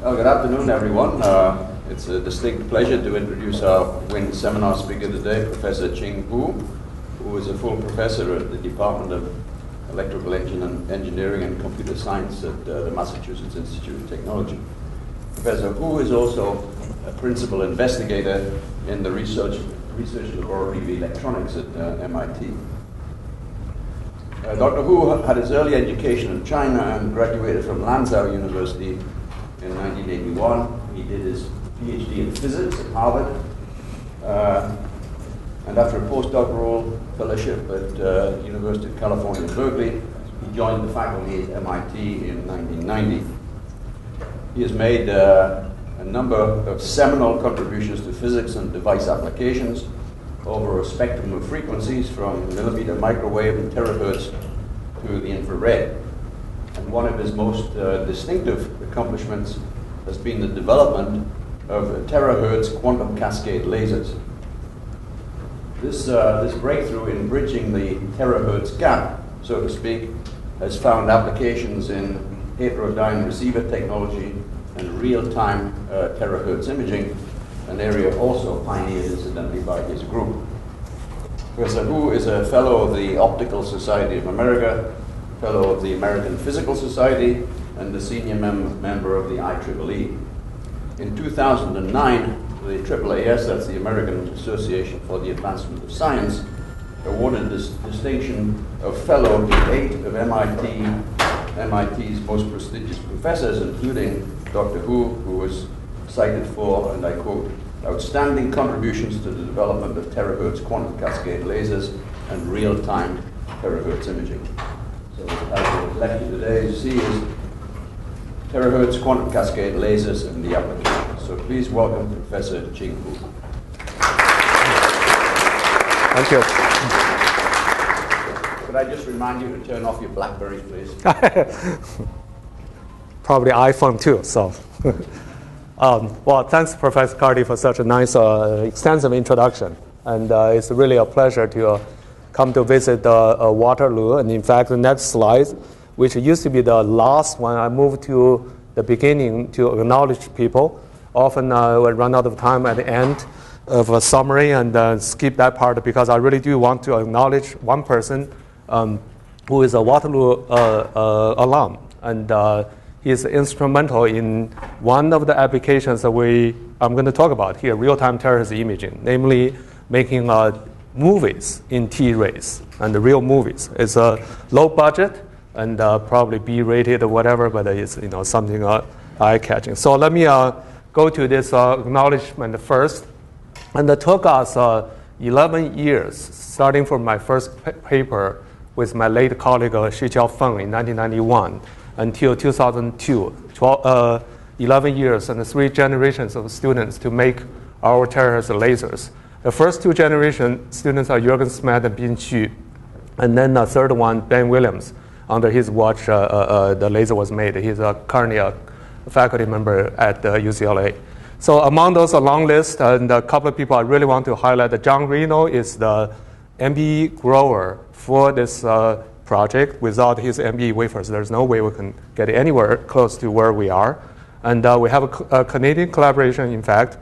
Well, good afternoon, everyone. It's a distinct pleasure to introduce our WIN seminar speaker today, Professor Qing Hu, who is a full professor at the Department of Electrical Engineering and Computer Science at the Massachusetts Institute of Technology. Professor Hu is also a principal investigator in the research laboratory of electronics at MIT. Dr. Hu had his early education in China and graduated from Lanzhou University in 1981. He did his PhD in physics at Harvard. And after a postdoctoral fellowship at University of California, Berkeley, he joined the faculty at MIT in 1990. He has made a number of seminal contributions to physics and device applications over a spectrum of frequencies from millimeter microwave and terahertz to the infrared. And one of his most distinctive accomplishments has been the development of terahertz quantum cascade lasers. This breakthrough in bridging the terahertz gap, so to speak, has found applications in heterodyne receiver technology and real-time terahertz imaging, an area also pioneered incidentally by his group. Professor Hu is a fellow of the Optical Society of America, fellow of the American Physical Society, and the senior member of the IEEE. In 2009, the AAAS, that's the American Association for the Advancement of Science, awarded this distinction of fellow to 8 of MIT's most prestigious professors, including Dr. Hu, who was cited for, and I quote, outstanding contributions to the development of terahertz quantum cascade lasers and real-time terahertz imaging. So the title of the lecture today, you see, is Terahertz Quantum Cascade Lasers and the Application. So please welcome Professor Qing Hu. Thank you. Could I just remind you to turn off your Blackberries, please? Probably iPhone too, so. Well, thanks, Professor Carty, for such a nice, extensive introduction. And it's really a pleasure to come to visit Waterloo. And in fact, the next slide, which used to be the last one, I moved to the beginning to acknowledge people. Often I would run out of time at the end of a summary and skip that part because I really do want to acknowledge one person who is a Waterloo alum. And he is instrumental in one of the applications that I'm going to talk about here, real-time terahertz imaging, namely making movies in T-rays and the real movies. It's a low budget and probably B-rated or whatever, but it's something eye-catching. So let me go to this acknowledgement first. And it took us 11 years, starting from my first paper with my late colleague Shijiao Feng in 1991 until 2002, 11 years and 3 generations of students to make our terahertz lasers. The first 2 generation students are Jürgen Smet and Bin Xu, and then the third one, Ben Williams. Under his watch, the laser was made. He's currently a faculty member at UCLA. So among those, a long list, and a couple of people I really want to highlight. John Reno is the MBE grower for this project. Without his MBE wafers, there's no way we can get anywhere close to where we are. And we have a Canadian collaboration, in fact,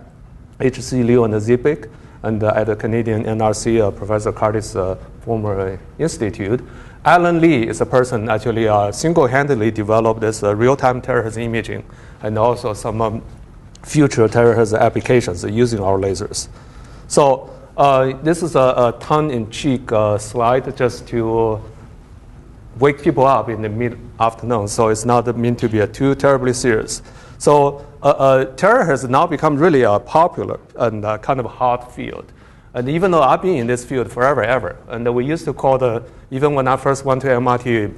H.C. Liu and Zipik, and at the Canadian NRC, Professor Carty's former institute. Alan Lee is a person actually single-handedly developed this real-time terahertz imaging and also some future terahertz applications using our lasers. So this is a tongue-in-cheek slide just to wake people up in the mid-afternoon, so it's not meant to be too terribly serious. So terahertz now become really popular and kind of a hot field. And even though I've been in this field forever, ever, and we used to call even when I first went to MIT,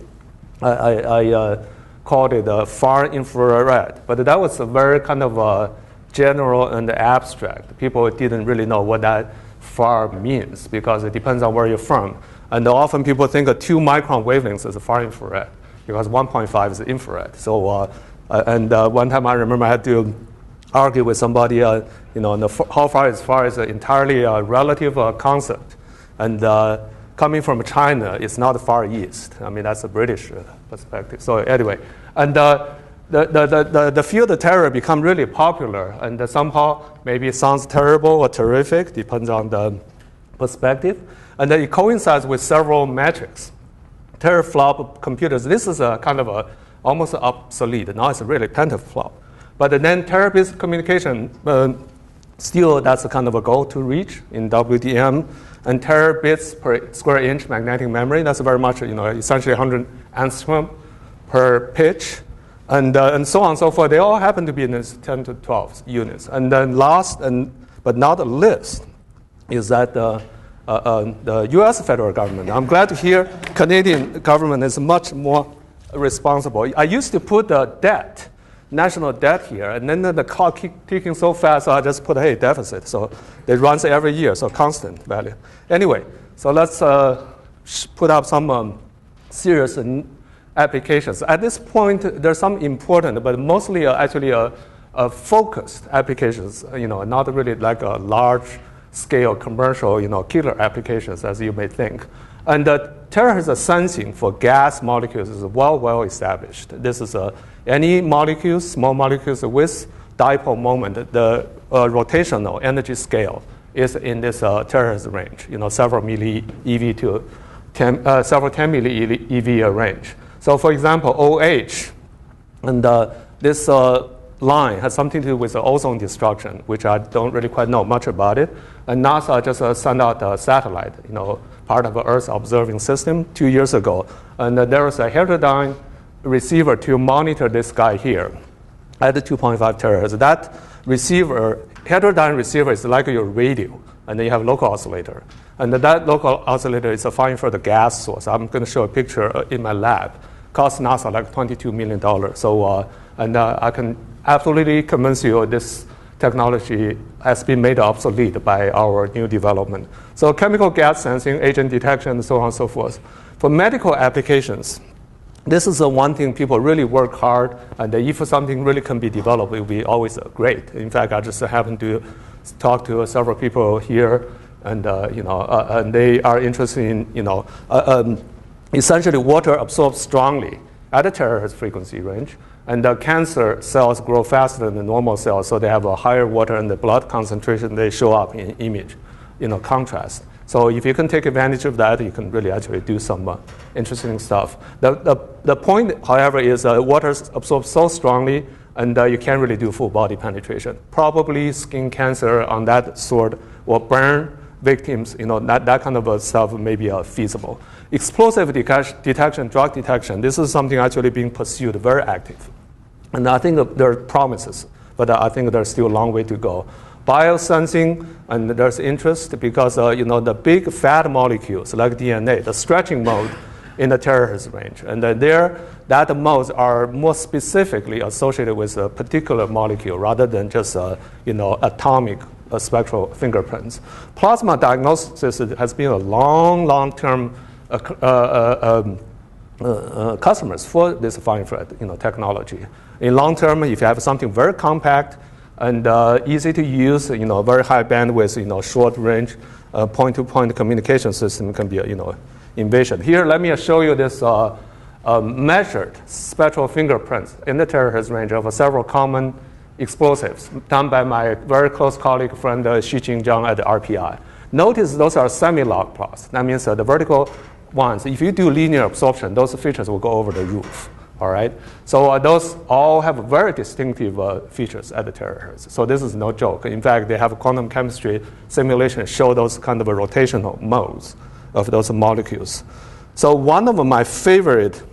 I called it far infrared. But that was a very kind of general and abstract. People didn't really know what that far means because it depends on where you're from. And often people think 2 micron wavelengths is far infrared because 1.5 is infrared. So, one time I remember I had to argue with somebody, how far is an entirely relative concept. And coming from China, it's not Far East. I mean, that's a British perspective. So anyway, and the field of terror become really popular, and somehow maybe it sounds terrible or terrific, depends on the perspective. And then it coincides with several metrics. Teraflop computers, this is a kind of almost obsolete. Now it's really petaflop. But then terabit communication, still that's a kind of a goal to reach in WDM. And terabits per square inch magnetic memory, that's very much, essentially 100 angstrom per pitch. And so on and so forth. They all happen to be in this 10 to 12 units. And then last, but not the least, is that the US federal government. I'm glad to hear Canadian government is much more responsible. I used to put the debt, national debt here, and then the clock keep ticking so fast, so I just put, hey, deficit. So it runs every year, so constant value. Anyway, so let's put up some serious applications. At this point, there's some important, but mostly actually focused applications, not really like a large scale commercial, killer applications as you may think. And terahertz sensing for gas molecules is well established. This is any molecules, small molecules with dipole moment, the rotational energy scale is in this terahertz range, several milli eV to several 10 milli eV range. So for example, OH, and this line has something to do with the ozone destruction, which I don't really quite know much about it. And NASA just sent out a satellite, part of the Earth observing system 2 years ago. And there was a heterodyne receiver to monitor this guy here at the 2.5 terahertz. That receiver, heterodyne receiver, is like your radio, and then you have local oscillator. And that local oscillator is fine for the gas source. I'm going to show a picture in my lab. Cost NASA like $22 million. So, and I can absolutely convince you this technology has been made obsolete by our new development. So chemical gas sensing, agent detection, and so on and so forth. For medical applications, this is the one thing people really work hard, and if something really can be developed, it will be always great. In fact, I just happened to talk to several people here, and and they are interested in essentially water absorbs strongly at a terahertz frequency range, and the cancer cells grow faster than the normal cells, so they have a higher water and the blood concentration. They show up in image, contrast. So if you can take advantage of that, you can really actually do some interesting stuff. The point, however, is water absorbs so strongly, and you can't really do full body penetration. Probably skin cancer on that sort will burn victims. That kind of stuff may be feasible. Explosive detection, drug detection, this is something actually being pursued very active. And I think there are promises, but I think there's still a long way to go. Biosensing, and there's interest because the big fat molecules like DNA, the stretching mode in the terahertz range, and that modes are more specifically associated with a particular molecule rather than just atomic spectral fingerprints. Plasma diagnosis has been a long-term customers for this fine thread technology. In long term, if you have something very compact and easy to use, very high bandwidth, short range, point-to-point communication system can be envisioned. Here, let me show you this measured spectral fingerprints in the terahertz range of several common explosives done by my very close colleague friend Xijing Zhang at the RPI. Notice those are semi-log plots. That means the vertical ones, if you do linear absorption, those features will go over the roof. All right? So those all have very distinctive features at the terahertz. So this is no joke. In fact, they have quantum chemistry simulations show those kind of rotational modes of those molecules. So one of my favorite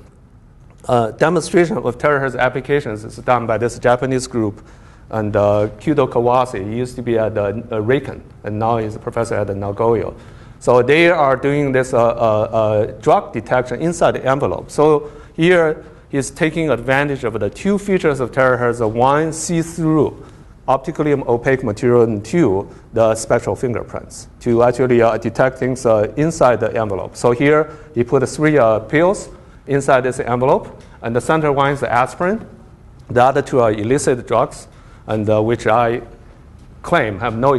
demonstration of terahertz applications is done by this Japanese group, and Kyudo Kawase. He used to be at Riken, and now he's a professor at Nagoya. So they are doing this drug detection inside the envelope. So here he's taking advantage of the two features of terahertz: one, see-through optically opaque material, and two, the spectral fingerprints to actually detect things inside the envelope. So here he put 3 pills inside this envelope, and the center one is the aspirin. The other 2 are illicit drugs, and which I claim have no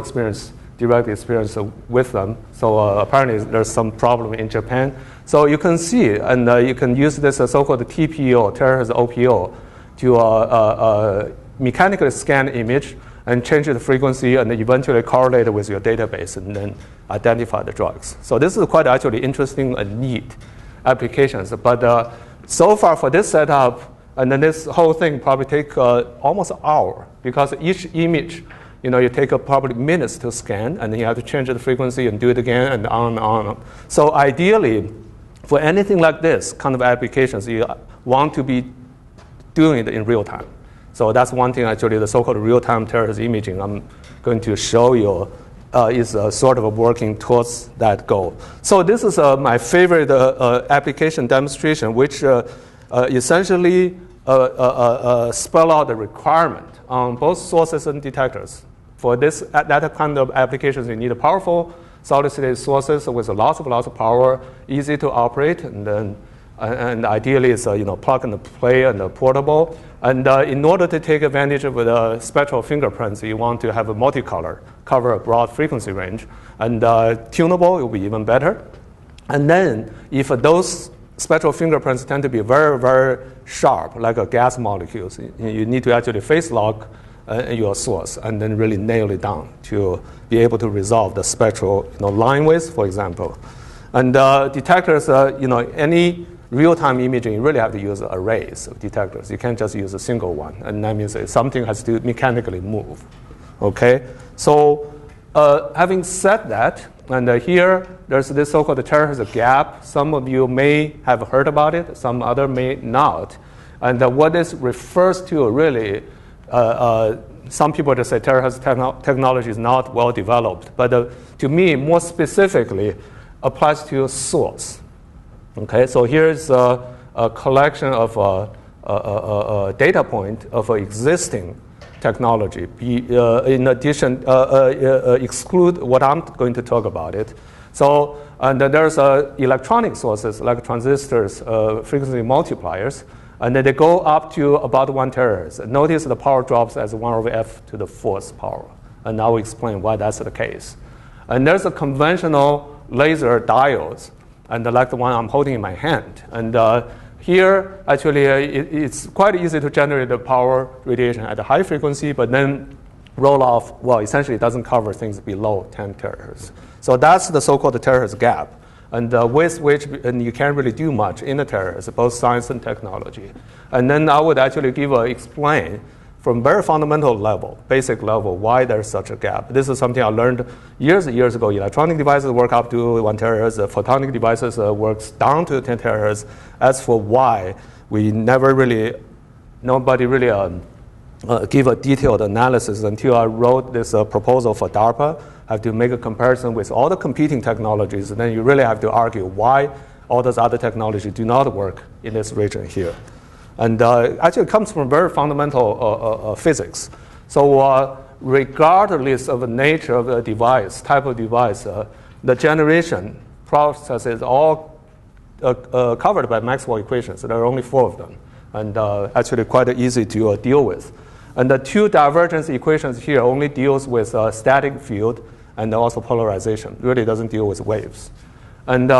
direct experience with them. So apparently there's some problem in Japan. So you can see, and you can use this so-called TPO, terahertz OPO, to mechanically scan image and change the frequency and eventually correlate it with your database and then identify the drugs. So this is quite actually interesting and neat applications. But so far for this setup, and then this whole thing probably take almost an hour, because each image, you take probably minutes to scan, and then you have to change the frequency and do it again, and on and on. So ideally, for anything like this kind of applications, you want to be doing it in real time. So that's one thing, actually, the so-called real-time terahertz imaging I'm going to show you is sort of working towards that goal. So this is my favorite application demonstration, which essentially spell out the requirement on both sources and detectors. For that kind of applications, you need a powerful solid-state sources with lots of power, easy to operate, and ideally it's plug and play and portable. And in order to take advantage of the spectral fingerprints, you want to have a multicolor, cover a broad frequency range, and tunable will be even better. And then if those spectral fingerprints tend to be very, very sharp, like a gas molecules, you need to actually phase lock your source and then really nail it down to be able to resolve the spectral line width, for example. And detectors, any real-time imaging, you really have to use arrays of detectors. You can't just use a single one. And that means something has to mechanically move. Okay? So having said that, and here there's this so-called terahertz gap. Some of you may have heard about it. Some other may not. And what this refers to really, some people just say terahertz technology is not well developed. But to me, more specifically, applies to source. Okay, so here's a collection of data point of existing technology. In addition, exclude what I'm going to talk about it. So, and there's electronic sources like transistors, frequency multipliers, and then they go up to about 1 terahertz. Notice the power drops as 1 over f to the 4th power, and I will explain why that's the case. And there's a conventional laser diodes, and like the one I'm holding in my hand. And here, actually, it's quite easy to generate the power radiation at a high frequency, but then roll off, well, essentially it doesn't cover things below 10 terahertz. So that's the so-called terahertz gap, and with which you can't really do much in the terahertz, both science and technology. And then I would actually explain from very fundamental level, basic level, why there's such a gap. This is something I learned years ago. Electronic devices work up to 1 terahertz. Photonic devices works down to 10 terahertz. As for why, nobody really give a detailed analysis until I wrote this proposal for DARPA. I have to make a comparison with all the competing technologies, and then you really have to argue why all those other technologies do not work in this region here. And actually, it comes from very fundamental physics. So regardless of the nature of the device, type of device, the generation process is all covered by Maxwell equations. There are only 4 of them, and actually quite easy to deal with. And the 2 divergence equations here only deals with static field and also polarization. Really doesn't deal with waves. And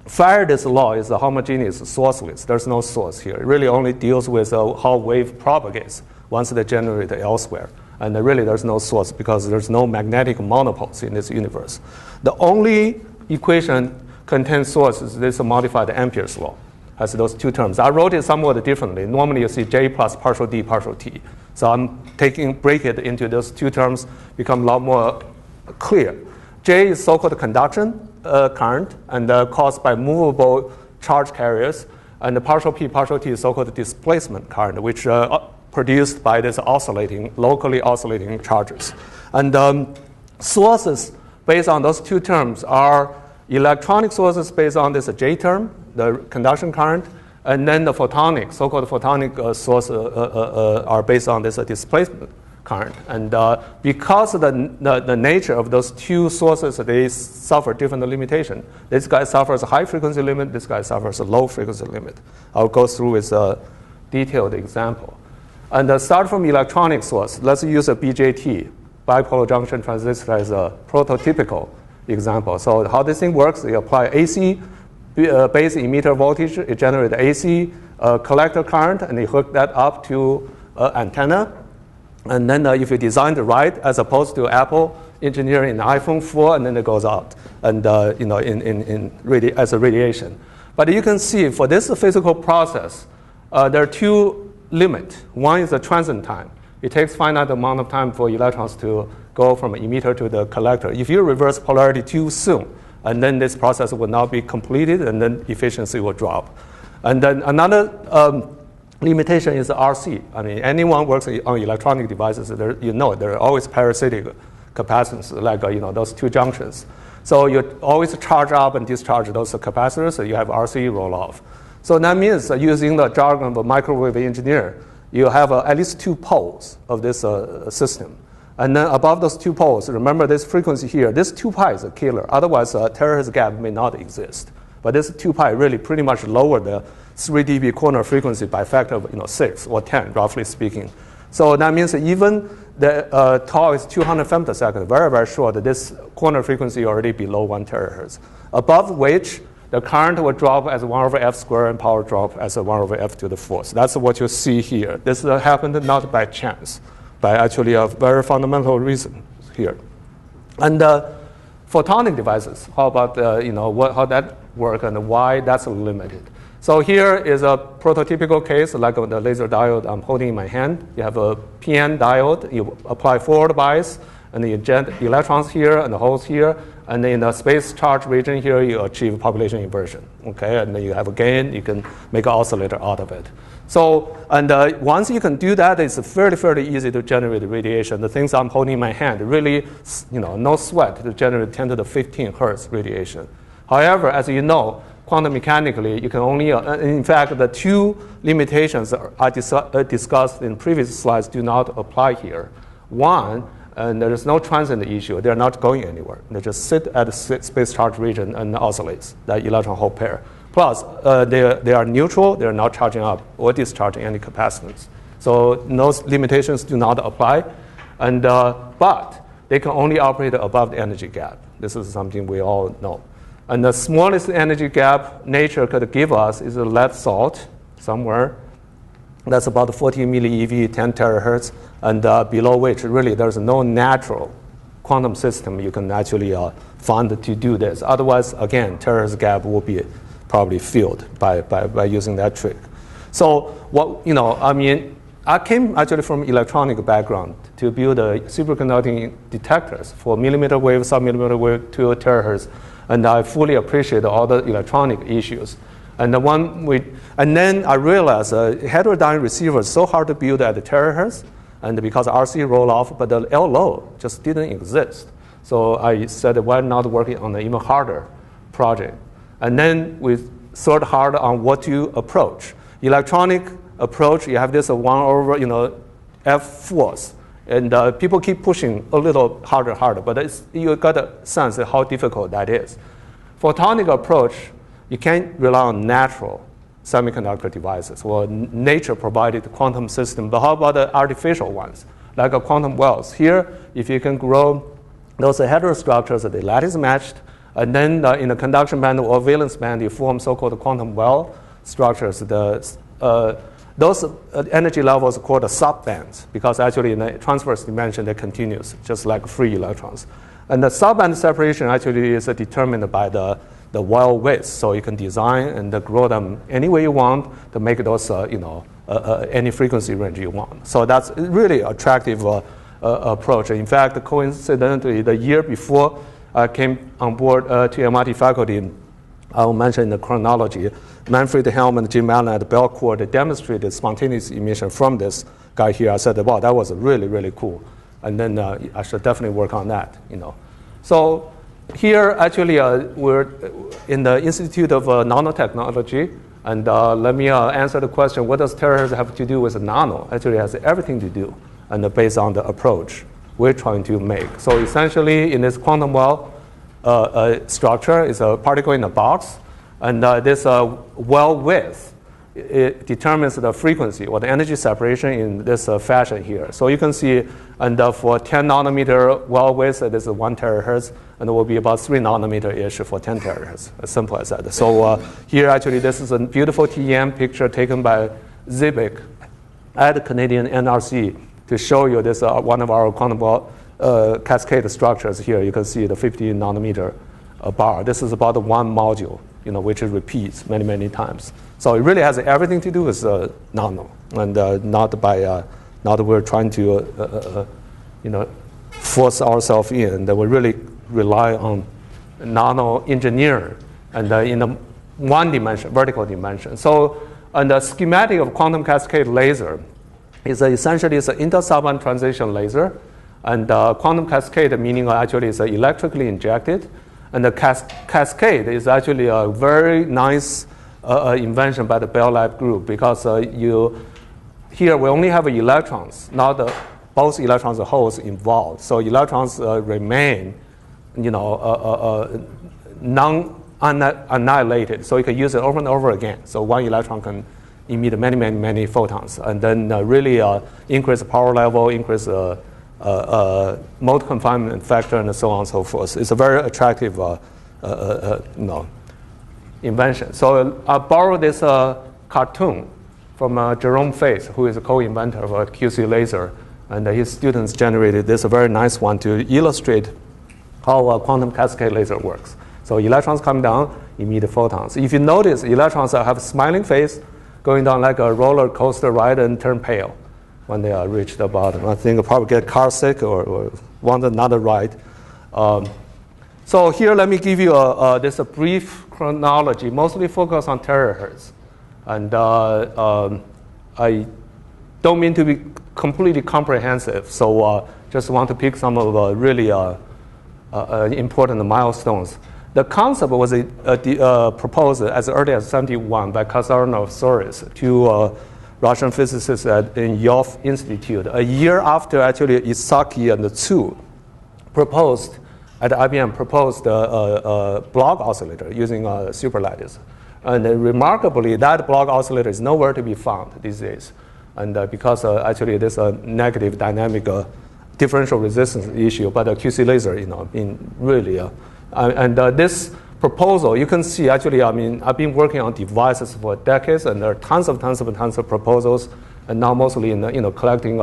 Faraday's law is a homogeneous sourceless. There's no source here. It really only deals with how wave propagates once they generate elsewhere. And really there's no source because there's no magnetic monopoles in this universe. The only equation contains source is this modified Ampere's law. Has those 2 terms. I wrote it somewhat differently. Normally you see J plus partial D partial T. So I'm break it into those 2 terms, become a lot more clear. J is so-called conduction current, and caused by movable charge carriers. And the partial P, partial T is so-called displacement current, which produced by this locally oscillating charges. And sources based on those 2 terms are electronic sources based on this J term, the conduction current, and then the photonic, so-called photonic source are based on this displacement current. And because of the nature of those 2 sources, they suffer different limitation. This guy suffers a high frequency limit, this guy suffers a low frequency limit. I'll go through with a detailed example. And start from electronic source. Let's use a BJT, bipolar junction transistor, as a prototypical example. So how this thing works, you apply AC base emitter voltage, it generates AC a collector current, and you hook that up to an antenna. And then if you design it right, as opposed to Apple engineering an iPhone 4, and then it goes out, and as a radiation. But you can see for this physical process, there are two limits. One is the transit time. It takes finite amount of time for electrons to go from an emitter to the collector. If you reverse polarity too soon, and then this process will not be completed, and then efficiency will drop. And then another limitation is RC. I mean, anyone works on electronic devices, there are always parasitic capacitance, like those two junctions. So you always charge up and discharge those capacitors, so you have RC roll off. So that means using the jargon of a microwave engineer, you have at least two poles of this system. And then above those two poles, remember this frequency here, this 2 pi is a killer. Otherwise, a terahertz gap may not exist. But this 2 pi really pretty much lower the 3 dB corner frequency by a factor of 6 or 10, roughly speaking. So that means even the tau is 200 femtosecond, very, very short. This corner frequency already below 1 terahertz. Above which, the current will drop as 1 over f squared and power drop as 1 over f to the 4th. That's what you see here. This happened not by chance, by actually a very fundamental reason here. And photonic devices, how about how that work and why that's limited? So here is a prototypical case, like the laser diode I'm holding in my hand. You have a PN diode, you apply forward bias, and you inject electrons here and the holes here, and in the space charge region here, you achieve population inversion, okay? And then you have a gain, you can make an oscillator out of it. So, and once you can do that, it's fairly easy to generate radiation. The things I'm holding in my hand, really, no sweat to generate 10 to the 15 hertz radiation. However, as you know, quantum mechanically, you can only, in fact, the two limitations I discussed in previous slides do not apply here. One, and there is no transient issue. They're not going anywhere. They just sit at the space charge region and oscillates, that electron hole pair. Plus, they are neutral. They're not charging up or discharging any capacitance. So those limitations do not apply. And, but they can only operate above the energy gap. This is something we all know. And the smallest energy gap nature could give us is a lead salt somewhere. That's about 14 millieV, 10 terahertz, and below which really there's no natural quantum system you can actually find to do this. Otherwise, again, terahertz gap will be probably filled by using that trick. So I came actually from electronic background to build superconducting detectors for millimeter wave, submillimeter wave, 2 terahertz. And I fully appreciate all the electronic issues. And then I realized heterodyne receiver is so hard to build at the terahertz, and because RC roll off, but the LO just didn't exist. So I said, why not working on an even harder project? And then we thought hard on what to approach. Electronic approach, you have this 1 over F force. And people keep pushing a little harder, but you got a sense of how difficult that is. Photonic approach, you can't rely on natural semiconductor devices or nature-provided quantum system, but how about the artificial ones, like a quantum wells? Here, if you can grow those heterostructures, they lattice matched, and then in the conduction band or valence band, you form so-called quantum well structures. Those energy levels are called the subbands, because actually in the transverse dimension, they're continuous, just like free electrons. And the subband separation actually is determined by the well width, so you can design and grow them any way you want to make those, any frequency range you want. So that's really attractive approach. In fact, coincidentally, the year before I came on board to MIT faculty, I will mention in the chronology, Manfred Helm and Jim Allen at Belcourt, they demonstrated spontaneous emission from this guy here. I said, wow, that was really, really cool. And then I should definitely work on that, So here, actually, we're in the Institute of Nanotechnology. And let me answer the question, what does terahertz have to do with nano? Actually, it has everything to do, and based on the approach we're trying to make. So essentially, in this quantum well structure is a particle in a box. And this well width it determines the frequency or the energy separation in this fashion here. So you can see, and for 10 nanometer well width, it is 1 terahertz, and it will be about 3 nanometer-ish for 10 terahertz, as simple as that. So here, actually, this is a beautiful TEM picture taken by Zibik at Canadian NRC to show you this one of our quantum cascade structures here. You can see the 50 nanometer bar. This is about one module, which it repeats many, many times. So it really has everything to do with nano, and not we're trying to, force ourselves in. That we really rely on nano engineer and in the one dimension, vertical dimension. So, and the schematic of quantum cascade laser is essentially it's an inter-subband transition laser, and quantum cascade meaning actually is electrically injected, and the cascade is actually a very nice invention by the Bell Lab group, because here we only have electrons, not both electrons and holes involved. So electrons remain, non-annihilated. So you can use it over and over again. So one electron can emit many, many, many photons, and then really increase the power level, increase mode confinement factor, and so on and so forth. It's a very attractive, invention. So I borrowed this cartoon from Jerome Faith, who is a co-inventor of a QC laser, and his students generated this very nice one to illustrate how a quantum cascade laser works. So electrons come down, emit photons. If you notice, electrons have a smiling face, going down like a roller coaster ride, and turn pale when they reach the bottom. I think they'll probably get car sick or want another ride. So here, let me give you this a brief chronology, mostly focused on terahertz. And I don't mean to be completely comprehensive, so just want to pick some of the really important milestones. The concept was proposed as early as 1971 by Kazarov to Russian physicists in Yov Institute. A year after, actually, Isaki and Tsu proposed, at IBM, proposed a Bloch oscillator using superlattice. And remarkably, that Bloch oscillator is nowhere to be found these days. And because actually there's a negative dynamic differential resistance issue, but the QC laser, in really, this proposal, you can see actually, I've been working on devices for decades, and there are tons of proposals, and now mostly in collecting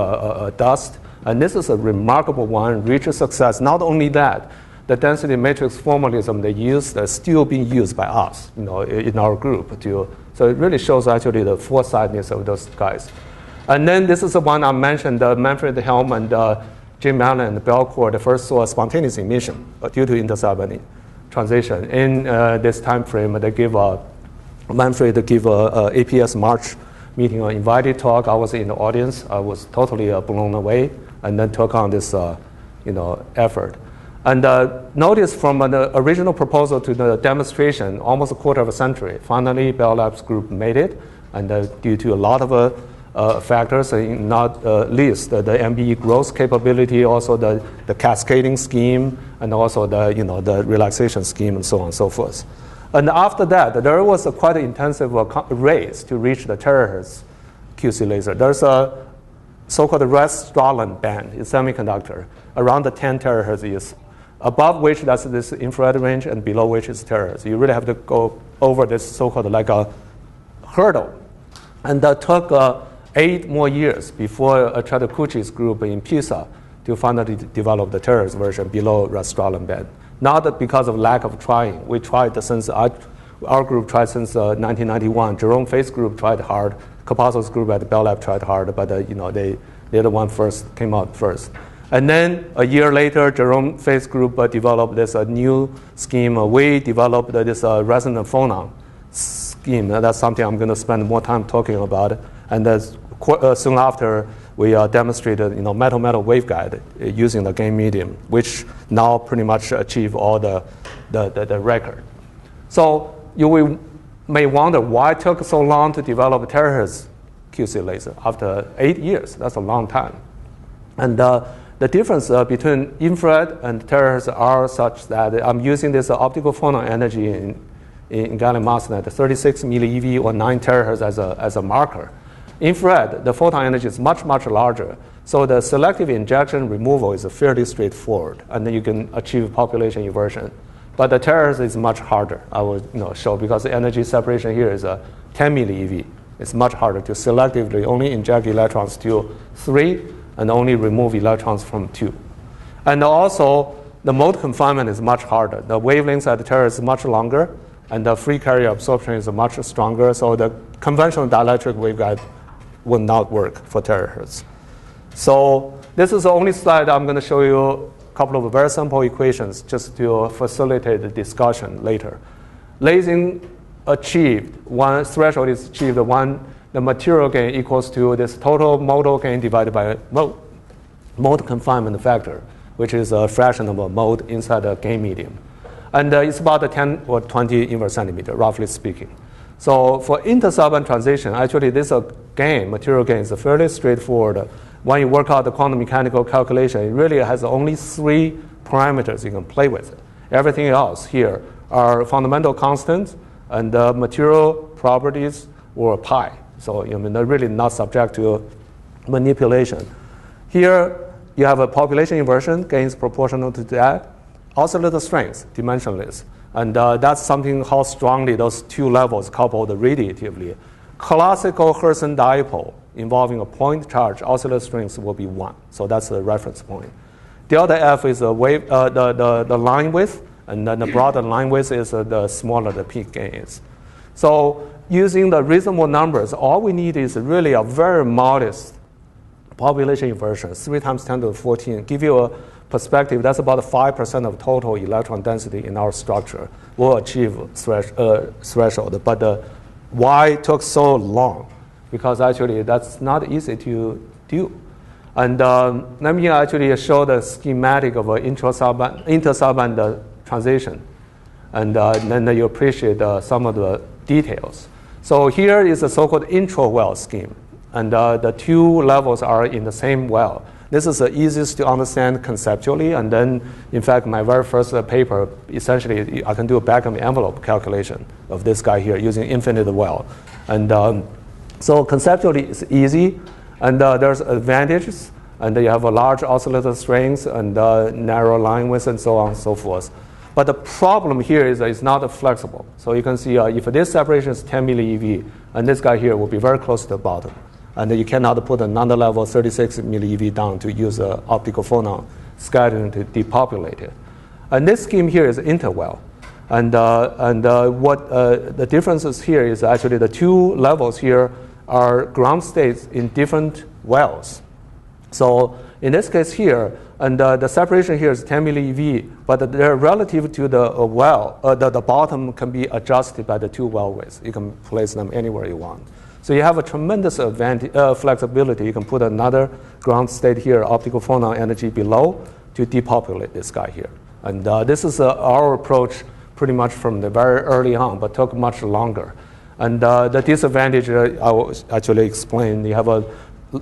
dust. And this is a remarkable one, reached success. Not only that, the density matrix formalism they use is still being used by us, in our group. So it really shows actually the foresightedness of those guys. And then this is the one I mentioned, Manfred Helm and Jim Allen and Belcourt, the first saw a spontaneous emission due to inter-subband transition. In this time frame, they give Manfred give a APS March meeting, an invited talk. I was in the audience. I was totally blown away, and then took on this effort. And notice from the original proposal to the demonstration, almost a quarter of a century, finally Bell Labs group made it, and due to a lot of factors, not least the MBE growth capability, also the cascading scheme, and also the relaxation scheme, and so on and so forth. And after that, there was a quite intensive race to reach the terahertz QC laser. There's a so-called Rest-Strahlen band in semiconductor. Around the 10 terahertz is above which that's this infrared range, and below which is terahertz. You really have to go over this so-called like a hurdle. And that took 8 more years before Tratacucci's group in Pisa to finally develop the terahertz version below Rest-Strahlen band. Not because of lack of trying. We tried since our group tried since 1991. Jerome Faith's group tried hard. Capasso's group at the Bell Lab tried hard, but they're the one first came out first. And then a year later, Jerome Faith's group developed this new scheme. We developed this resonant phonon scheme. That's something I'm going to spend more time talking about. And soon after, we demonstrated metal-metal waveguide using the gain medium, which now pretty much achieve all the record. So you may wonder why it took so long to develop a terahertz QC laser after 8 years. That's a long time. And the difference between infrared and terahertz are such that I'm using this optical phonon energy in gallium arsenide, 36 millieV or 9 terahertz as a marker. Infrared, the photon energy is much, much larger. So the selective injection removal is fairly straightforward, and then you can achieve population inversion. But the terahertz is much harder, I will show, because the energy separation here is 10 millieV. It's much harder to selectively only inject electrons to 3 and only remove electrons from 2. And also, the mode confinement is much harder. The wavelengths at the terahertz is much longer, and the free carrier absorption is much stronger, so the conventional dielectric waveguide will not work for terahertz. So this is the only slide I'm going to show you a couple of very simple equations just to facilitate the discussion later. Lasing achieved, one threshold is achieved, the material gain equals to this total modal gain divided by mode confinement factor, which is a fraction of a mode inside the gain medium. And it's about 10 or 20 inverse centimeter, roughly speaking. So for inter-subband transition, actually this gain, material gain, is fairly straightforward. When you work out the quantum mechanical calculation, it really has only 3 parameters you can play with. Everything else here are fundamental constants and material properties or pi. So they're really not subject to manipulation. Here you have a population inversion, gains proportional to that. Oscillator strength, dimensionless. And that's something how strongly those 2 levels coupled radiatively. Classical Hertzian dipole involving a point charge, oscillator strength will be 1. So that's the reference point. Delta F is the line width, and then the broader line width is the smaller the peak gain is. So using the reasonable numbers, all we need is really a very modest population inversion, 3 times 10 to the 14. Give you a perspective, that's about 5% of total electron density in our structure will achieve threshold. But why it took so long? Because actually that's not easy to do. And let me actually show the schematic of an inter-subband transition. And then you appreciate some of the details. So here is a so-called intro-well scheme. And the 2 levels are in the same well. This is the easiest to understand conceptually. And then, in fact, my very first paper, essentially, I can do a back-of-the-envelope calculation of this guy here using infinite well. And so conceptually, it's easy. And there's advantages. And you have a large oscillator strength and narrow line width and so on and so forth. But the problem here is that it's not flexible. So you can see if this separation is 10 millieV, and this guy here will be very close to the bottom. And you cannot put another level 36 millieV down to use an optical phonon scattering to depopulate it. And this scheme here is interwell. And what the differences here is actually the 2 levels here are ground states in different wells. So in this case here, and the separation here is 10 millieV, but they're relative to the well, the bottom can be adjusted by the 2 well widths. You can place them anywhere you want. So you have a tremendous flexibility. You can put another ground state here, optical phonon energy below, to depopulate this guy here. And this is our approach pretty much from the very early on, but took much longer. And the disadvantage I will actually explain. You have a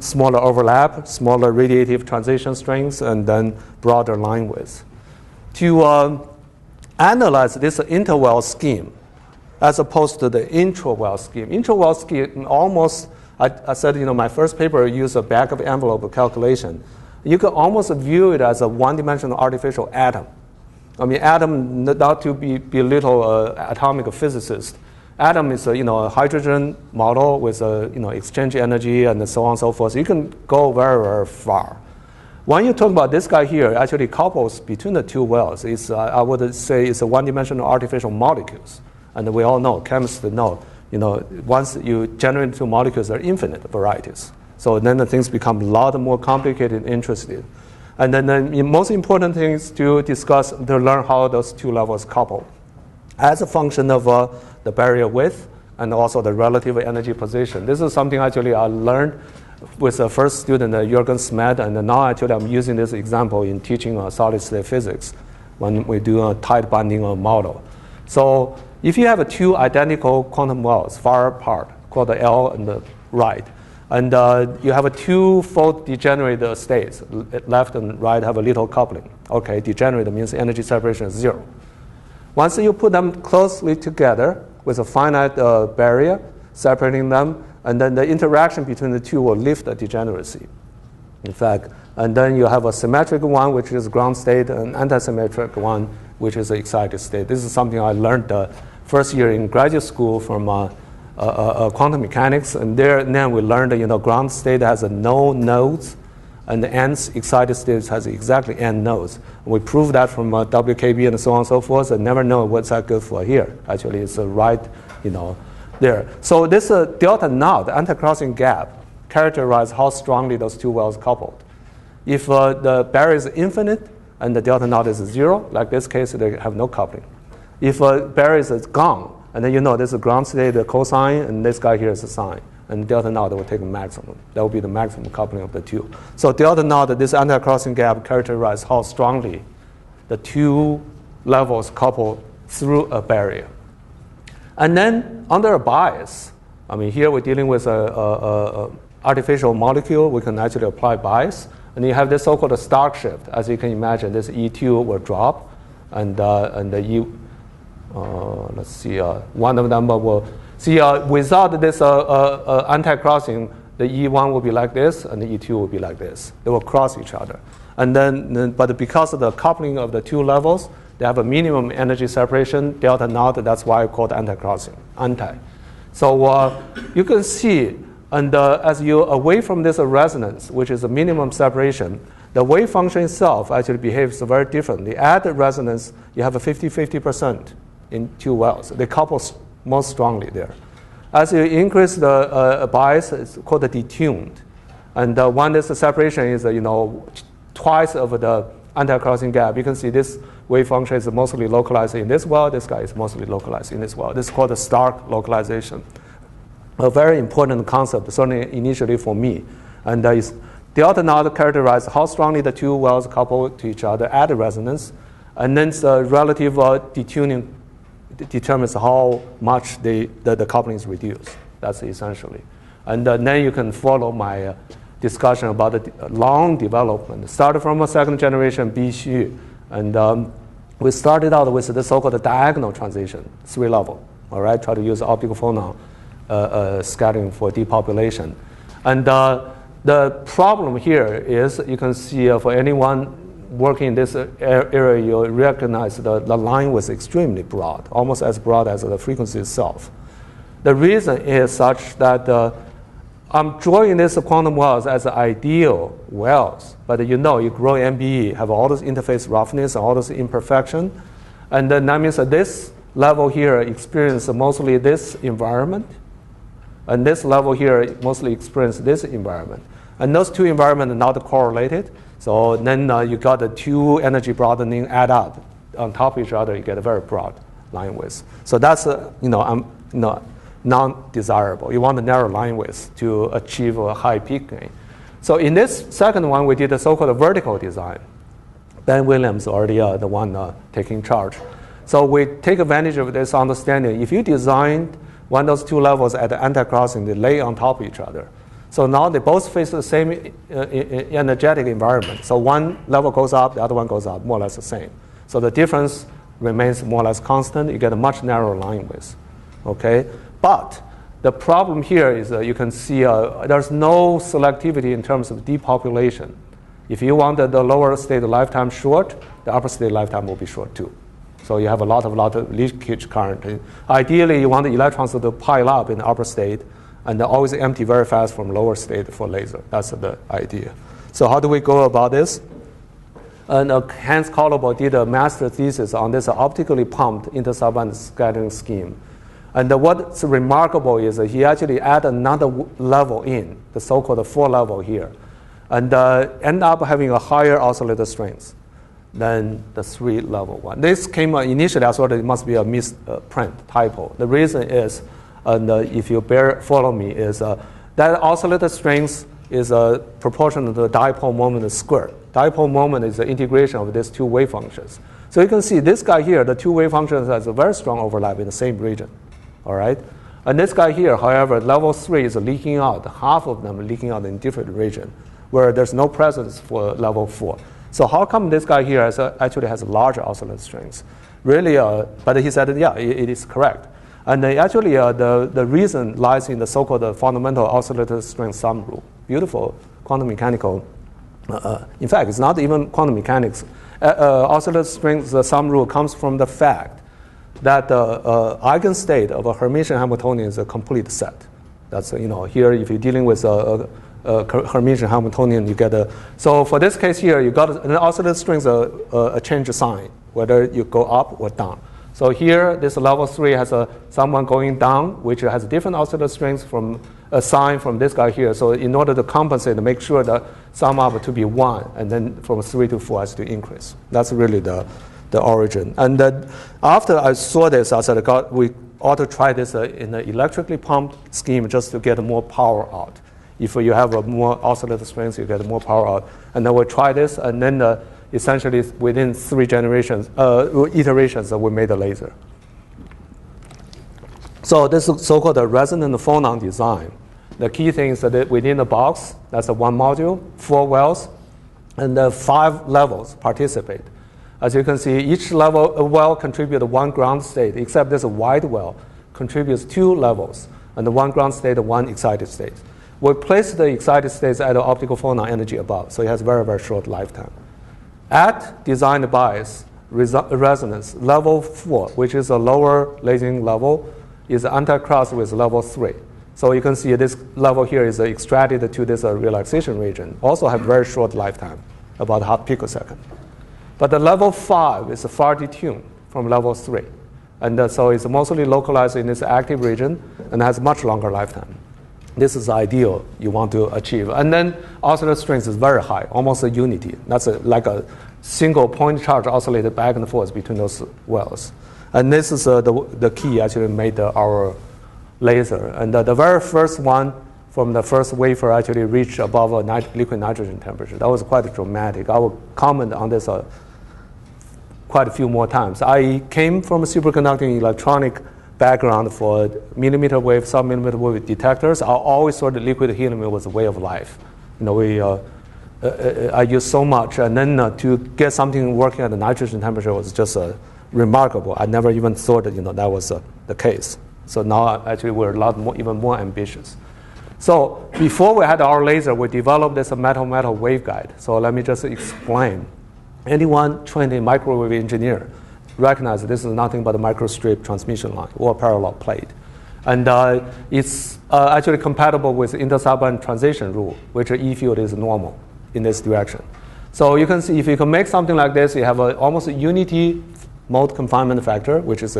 smaller overlap, smaller radiative transition strengths, and then broader line width. To analyze this interwell scheme, as opposed to the intrawell scheme. Intrawell scheme almost, I said, my first paper used a back-of-envelope calculation. You can almost view it as a one-dimensional artificial atom. I mean, atom, not to belittle atomic physicist. Atom is a hydrogen model with exchange energy and so on and so forth. So you can go very, very far. When you talk about this guy here, actually couples between the 2 wells. I would say it's a one-dimensional artificial molecules. And we all know, chemists know, once you generate 2 molecules, there are infinite varieties. So then the things become a lot more complicated and interesting. And then the most important thing is to discuss, to learn how those 2 levels couple. As a function of the barrier width and also the relative energy position. This is something actually I learned with the first student, Jürgen Smed, and now actually I'm using this example in teaching solid-state physics when we do a tight binding model. So if you have 2 identical quantum wells far apart, called the L and the right, and you have 2 fold degenerate states, left and right have a little coupling. Okay, degenerate means energy separation is 0. Once you put them closely together with a finite barrier separating them, and then the interaction between the two will lift the degeneracy. In fact, and then you have a symmetric one, which is ground state, and anti-symmetric one, which is the excited state. This is something I learned first year in graduate school from quantum mechanics, and then we learned ground state has no nodes, and the nth excited state has exactly n nodes. We proved that from WKB and so on and so forth, and never know what's that good for here. Actually, it's right, there. So this delta naught, the anti-crossing gap, characterizes how strongly those two wells coupled. If the barrier is infinite and the delta naught is 0, like this case, they have no coupling. If a barrier is gone, and then this is ground state, the cosine, and this guy here is the sine, and delta naught will take a maximum. That will be the maximum coupling of the two. So delta naught, this anti-crossing gap, characterizes how strongly the two levels couple through a barrier. And then under a bias, here we're dealing with a artificial molecule. We can actually apply bias. And you have this so-called Stark shift. As you can imagine, this E2 will drop, and the E, let's see, one of them will, see, without this anti-crossing, the E1 will be like this, and the E2 will be like this. They will cross each other. And then, but because of the coupling of the two levels, they have a minimum energy separation, delta naught. That's why I call it anti-crossing, anti. So you can see, and as you away from this resonance, which is a minimum separation, the wave function itself actually behaves very differently. At the resonance, you have a 50-50% in two wells. They couple most strongly there. As you increase the bias, it's called the detuned. And when this separation is twice of the anti-crossing gap, you can see this wave function is mostly localized in this well. This guy is mostly localized in this well. This is called the Stark localization. A very important concept, certainly initially for me. And delta naught characterizes how strongly the two wells couple to each other at the resonance. And then the relative detuning determines how much the coupling is reduced. That's essentially. And then you can follow my discussion about the long development. Started from a second generation BC, and we started out with the so-called diagonal transition, 3 level. All right, try to use optical phonon scattering for depopulation. And the problem here is, you can see for anyone working in this area, you recognize the line was extremely broad, almost as broad as the frequency itself. The reason is such that I'm drawing these quantum wells as ideal wells, but you grow MBE, have all this interface roughness, all this imperfection, and then that means that this level here experiences mostly this environment, and this level here mostly experiences this environment. And those two environments are not correlated, so then you got the two energy broadening add up on top of each other, you get a very broad line width. So that's non-desirable. You want a narrow line width to achieve a high peak gain. So in this second one, we did a so-called vertical design. Ben Williams already the one taking charge. So we take advantage of this understanding. If you designed one of those two levels at the anti-crossing, they lay on top of each other. So now they both face the same energetic environment. So one level goes up, the other one goes up, more or less the same. So the difference remains more or less constant. You get a much narrower line width. Okay? But the problem here is you can see there's no selectivity in terms of depopulation. If you want the lower state lifetime short, the upper state lifetime will be short too. So you have a lot of leakage current. Ideally, you want the electrons to pile up in the upper state and they always empty very fast from lower state for laser. That's the idea. So how do we go about this? And Hans Kollabor did a master thesis on this optically pumped intersubband scattering scheme. And what's remarkable is that he actually added another level in, the so-called 4 level here, and end up having a higher oscillator strength than the 3 level one. This came initially, I thought it must be a misprint typo. The reason is, and if you follow me, is that oscillator strength is proportional to the dipole moment squared. Dipole moment is the integration of these two wave functions. So you can see this guy here, the two wave functions has a very strong overlap in the same region. All right? And this guy here, however, level 3 is leaking out. Half of them are leaking out in different region, where there's no presence for level 4. So how come this guy here actually has a larger oscillator strength? really, but he said, yeah, it is correct. And actually, the reason lies in the so-called fundamental oscillator strength sum rule. Beautiful quantum mechanical. In fact, it's not even quantum mechanics. Oscillator strength sum rule comes from the fact that the eigenstate of a Hermitian Hamiltonian is a complete set. That's, here if you're dealing with a Hermitian Hamiltonian, you get a. So for this case here, you got an oscillator strings a change of sign, whether you go up or down. So here, this level 3 has someone going down, which has different oscillator strings from a sign from this guy here. So in order to compensate, to make sure the sum up to be 1, and then from 3 to 4 has to increase. That's really the origin. And then after I saw this, I said, God, we ought to try this in an electrically pumped scheme just to get more power out. If you have more oscillator strings, you get more power out. And then we'll try this, and then essentially within 3 iterations, we made a laser. So this is so-called a resonant phonon design. The key thing is that within the box, that's a 1 module, 4 wells, and 5 levels participate. As you can see, each well contributes 1 ground state, except this wide well contributes 2 levels, and 1 ground state and 1 excited state. We place the excited states at the optical phonon energy above, so it has very, very short lifetime. At design bias resonance, level 4, which is a lower lasing level, is anti-cross with level 3. So you can see this level here is extracted to this relaxation region. Also have very short lifetime, about half picosecond. But the level 5 is far detuned from level 3. And so it's mostly localized in this active region and has much longer lifetime. This is ideal you want to achieve. And then oscillator strength is very high, almost a unity. That's like a single point charge oscillated back and forth between those wells. And this is the key actually made our laser. And the very first one from the first wafer actually reached above a liquid nitrogen temperature. That was quite dramatic. I will comment on this quite a few more times. I came from a superconducting electronic background for millimeter wave, sub-millimeter wave detectors. I always thought that liquid helium was a way of life. I used so much, and then to get something working at the nitrogen temperature was just remarkable. I never even thought that that was the case. So now actually we're a lot more, even more ambitious. So before we had our laser, we developed this metal-metal waveguide. So let me just explain. Anyone trained in microwave engineer recognize this is nothing but a microstrip transmission line or parallel plate. And it's actually compatible with intersubband transition rule, which E field is normal in this direction. So you can see if you can make something like this, you have almost a unity mode confinement factor, which is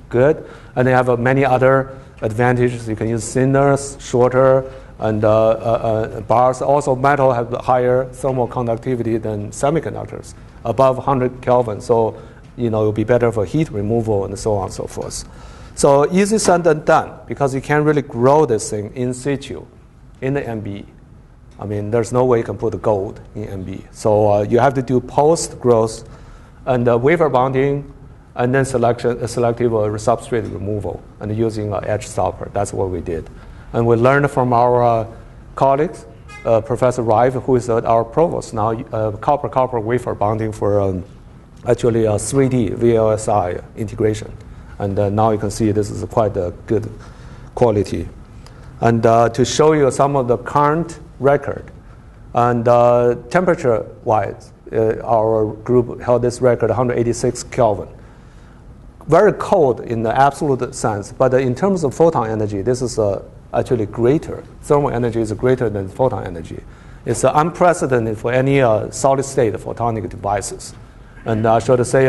good. And they have many other advantages. You can use thinner, shorter, and bars. Also, metal have higher thermal conductivity than semiconductors, above 100 Kelvin. So it will be better for heat removal and so on and so forth. So easy said than done, because you can't really grow this thing in situ in the MBE. I mean, there's no way you can put gold in MBE. So you have to do post-growth and wafer bonding, and then selective substrate removal, and using edge stopper. That's what we did. And we learned from our colleagues, Professor Rive, who is our provost now, copper-copper wafer bonding for actually a 3D VLSI integration. And now you can see this is quite a good quality. And to show you some of the current record, and temperature-wise, our group held this record 186 Kelvin. Very cold in the absolute sense, but in terms of photon energy, this is actually greater. Thermal energy is greater than photon energy. It's unprecedented for any solid-state photonic devices. And I should say,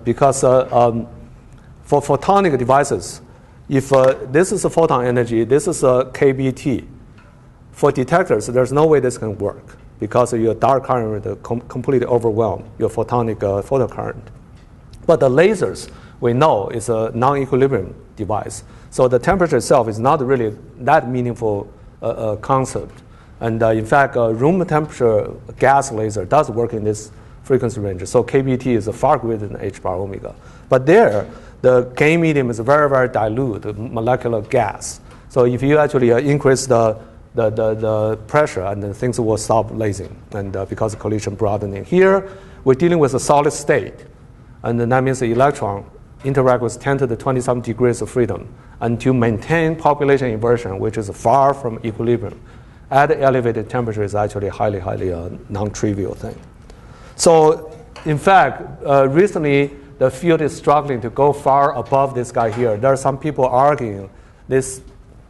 because for photonic devices, if this is a photon energy, this is a KBT. For detectors, there's no way this can work because your dark current will completely overwhelm your photonic photocurrent. But the lasers, we know, is a non-equilibrium device. So the temperature itself is not really that meaningful concept. And in fact, room temperature gas laser does work in this frequency range. So KBT is far greater than h bar omega. But there, the gain medium is very, very dilute molecular gas. So if you actually increase the pressure, and then things will stop lasing, and because of collision broadening. Here, we're dealing with a solid state. And that means the electron interact with 10 to the 27 degrees of freedom. And to maintain population inversion, which is far from equilibrium, at elevated temperature is actually a highly, highly non-trivial thing. So in fact, recently, the field is struggling to go far above this guy here. There are some people arguing this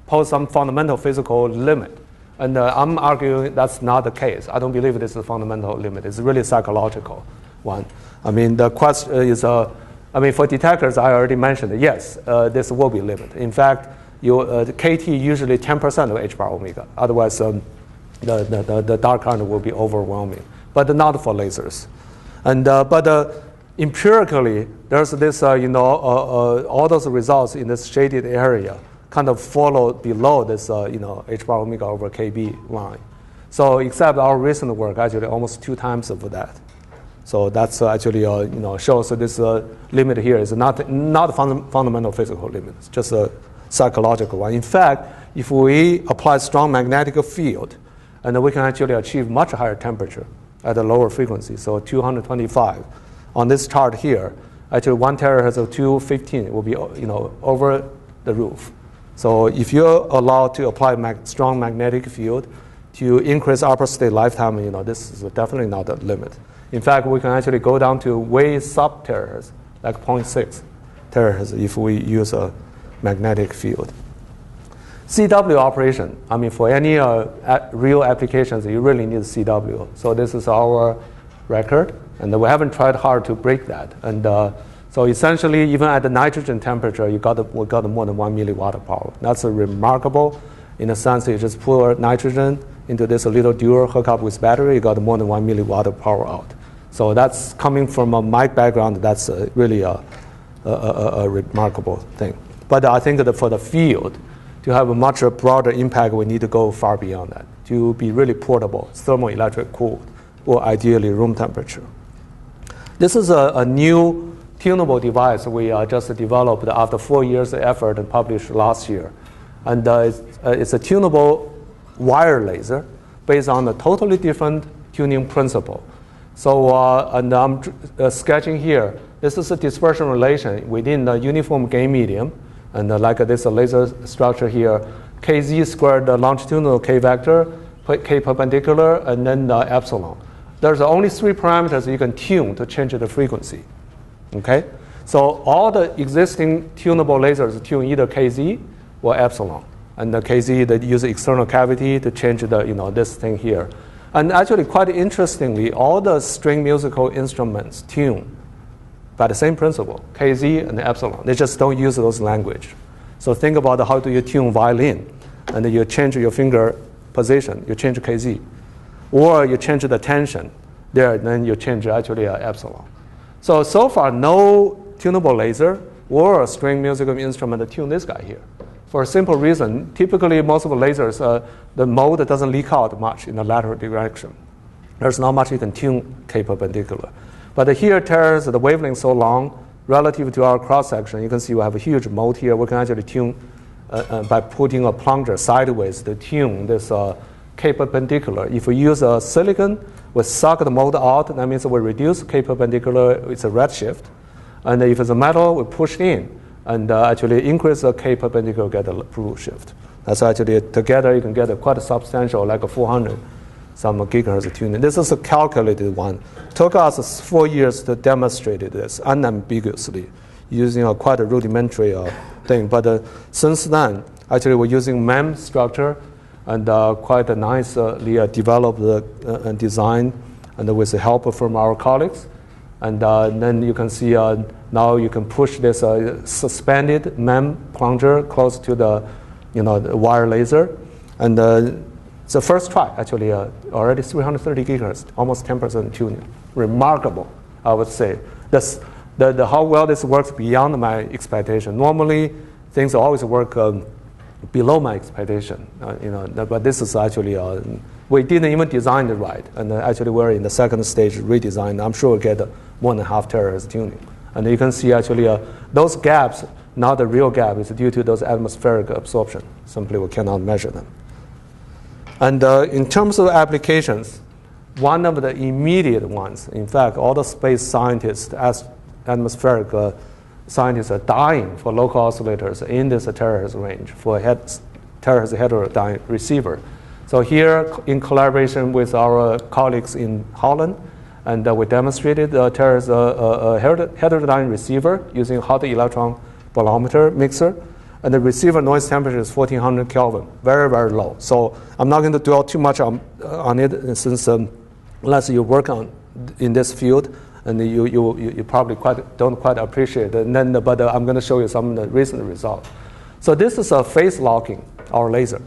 poses some fundamental physical limit. And I'm arguing that's not the case. I don't believe this is a fundamental limit. It's really a psychological one. I mean, the question is, for detectors, I already mentioned, yes, this will be limited. In fact, the KT usually 10% of h bar omega. Otherwise, the dark current will be overwhelming. But not for lasers. And but empirically, there's this, all those results in this shaded area kind of follow below this, h bar omega over kb line. So except our recent work, actually almost 2 times of that. So that's actually, shows that this limit here is not a fundamental physical limit. It's just a psychological one. In fact, if we apply strong magnetic field, and then we can actually achieve much higher temperature at a lower frequency, so 225. On this chart here, actually 1 terahertz of 215 will be, over the roof. So if you're allowed to apply strong magnetic field to increase upper state lifetime, this is definitely not the limit. In fact, we can actually go down to way sub-terahertz, like 0.6 terahertz if we use a magnetic field. CW operation, for any real applications, you really need CW. So this is our record, and we haven't tried hard to break that. And so essentially, even at the nitrogen temperature, we got more than 1 milliwatt of power. That's remarkable. In a sense, you just pour nitrogen into this little dual hookup with battery, you got more than 1 milliwatt of power out. So that's coming from a mic background. That's really a remarkable thing. But I think that for the field, to have a much broader impact, we need to go far beyond that. To be really portable, thermoelectric cooled, or ideally room temperature. This is a new tunable device we just developed after 4 years of effort and published last year. And it's a tunable wire laser based on a totally different tuning principle. So, and I'm sketching here, this is a dispersion relation within the uniform gain medium. And like this laser structure here, kz squared longitudinal k vector, k perpendicular, and then epsilon. There's only 3 parameters you can tune to change the frequency. Okay? So all the existing tunable lasers tune either kz or epsilon. And the kz, they use external cavity to change the, this thing here. And actually, quite interestingly, all the string musical instruments tune by the same principle, kz and epsilon. They just don't use those language. So think about how do you tune violin, and you change your finger position, you change kz, or you change the tension there, then you change actually epsilon. So far, no tunable laser or a string musical instrument to tune this guy here. For a simple reason, typically most of the lasers, the mode doesn't leak out much in the lateral direction. There's not much you can tune k perpendicular. But here, the wavelength is so long relative to our cross-section. You can see we have a huge mode here. We can actually tune by putting a plunger sideways to tune this k perpendicular. If we use a silicon, we suck the mode out. That means we reduce k perpendicular. It's a redshift. And if it's a metal, we push in and actually increase the k perpendicular, get a blue shift. That's actually together you can get a quite substantial, like a 400 some gigahertz tuning. This is a calculated one. Took us 4 years to demonstrate this unambiguously using a quite a rudimentary thing. But since then, actually we're using MEM structure and quite a nicely developed and designed, and with the help from our colleagues. And then you can see now you can push this suspended MEM plunger close to the, the wire laser. And it's the first try, actually, already 330 gigahertz, almost 10% tuning. Remarkable, I would say. How well this works beyond my expectation. Normally, things always work below my expectation. But this is actually, we didn't even design it right. And actually, we're in the second stage redesign. I'm sure we'll get 1.5 terahertz tuning. And you can see actually those gaps, not the real gap, is due to those atmospheric absorption. Simply, we cannot measure them. And in terms of applications, one of the immediate ones, in fact, all the space scientists atmospheric scientists are dying for local oscillators in this terahertz range for terahertz heterodyne receiver. So here, in collaboration with our colleagues in Holland, and we demonstrated the terahertz heterodyne receiver using hot electron bolometer mixer. And the receiver noise temperature is 1400 Kelvin, very, very low. So I'm not going to dwell too much on it, since unless you work in this field, and you probably don't quite appreciate it. But I'm going to show you some of the recent results. So this is a phase locking our laser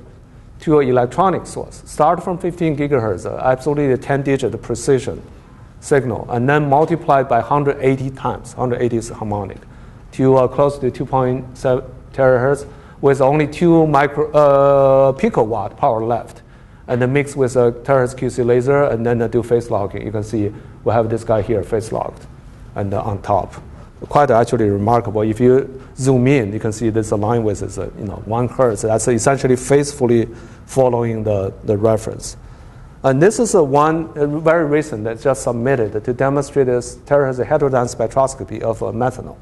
to an electronic source. Start from 15 gigahertz, absolutely 10-digit precision signal, and then multiplied by 180 times. 180 is harmonic, to close to 2.7 terahertz with only 2 picowatt power left, and then mix with a terahertz QC laser, and then do phase locking. You can see we have this guy here phase locked, and on top, quite actually remarkable. If you zoom in, you can see this line width is 1 hertz. That's essentially faithfully following the reference. And this is one very recent that's just submitted to demonstrate this terahertz heterodyne spectroscopy of methanol.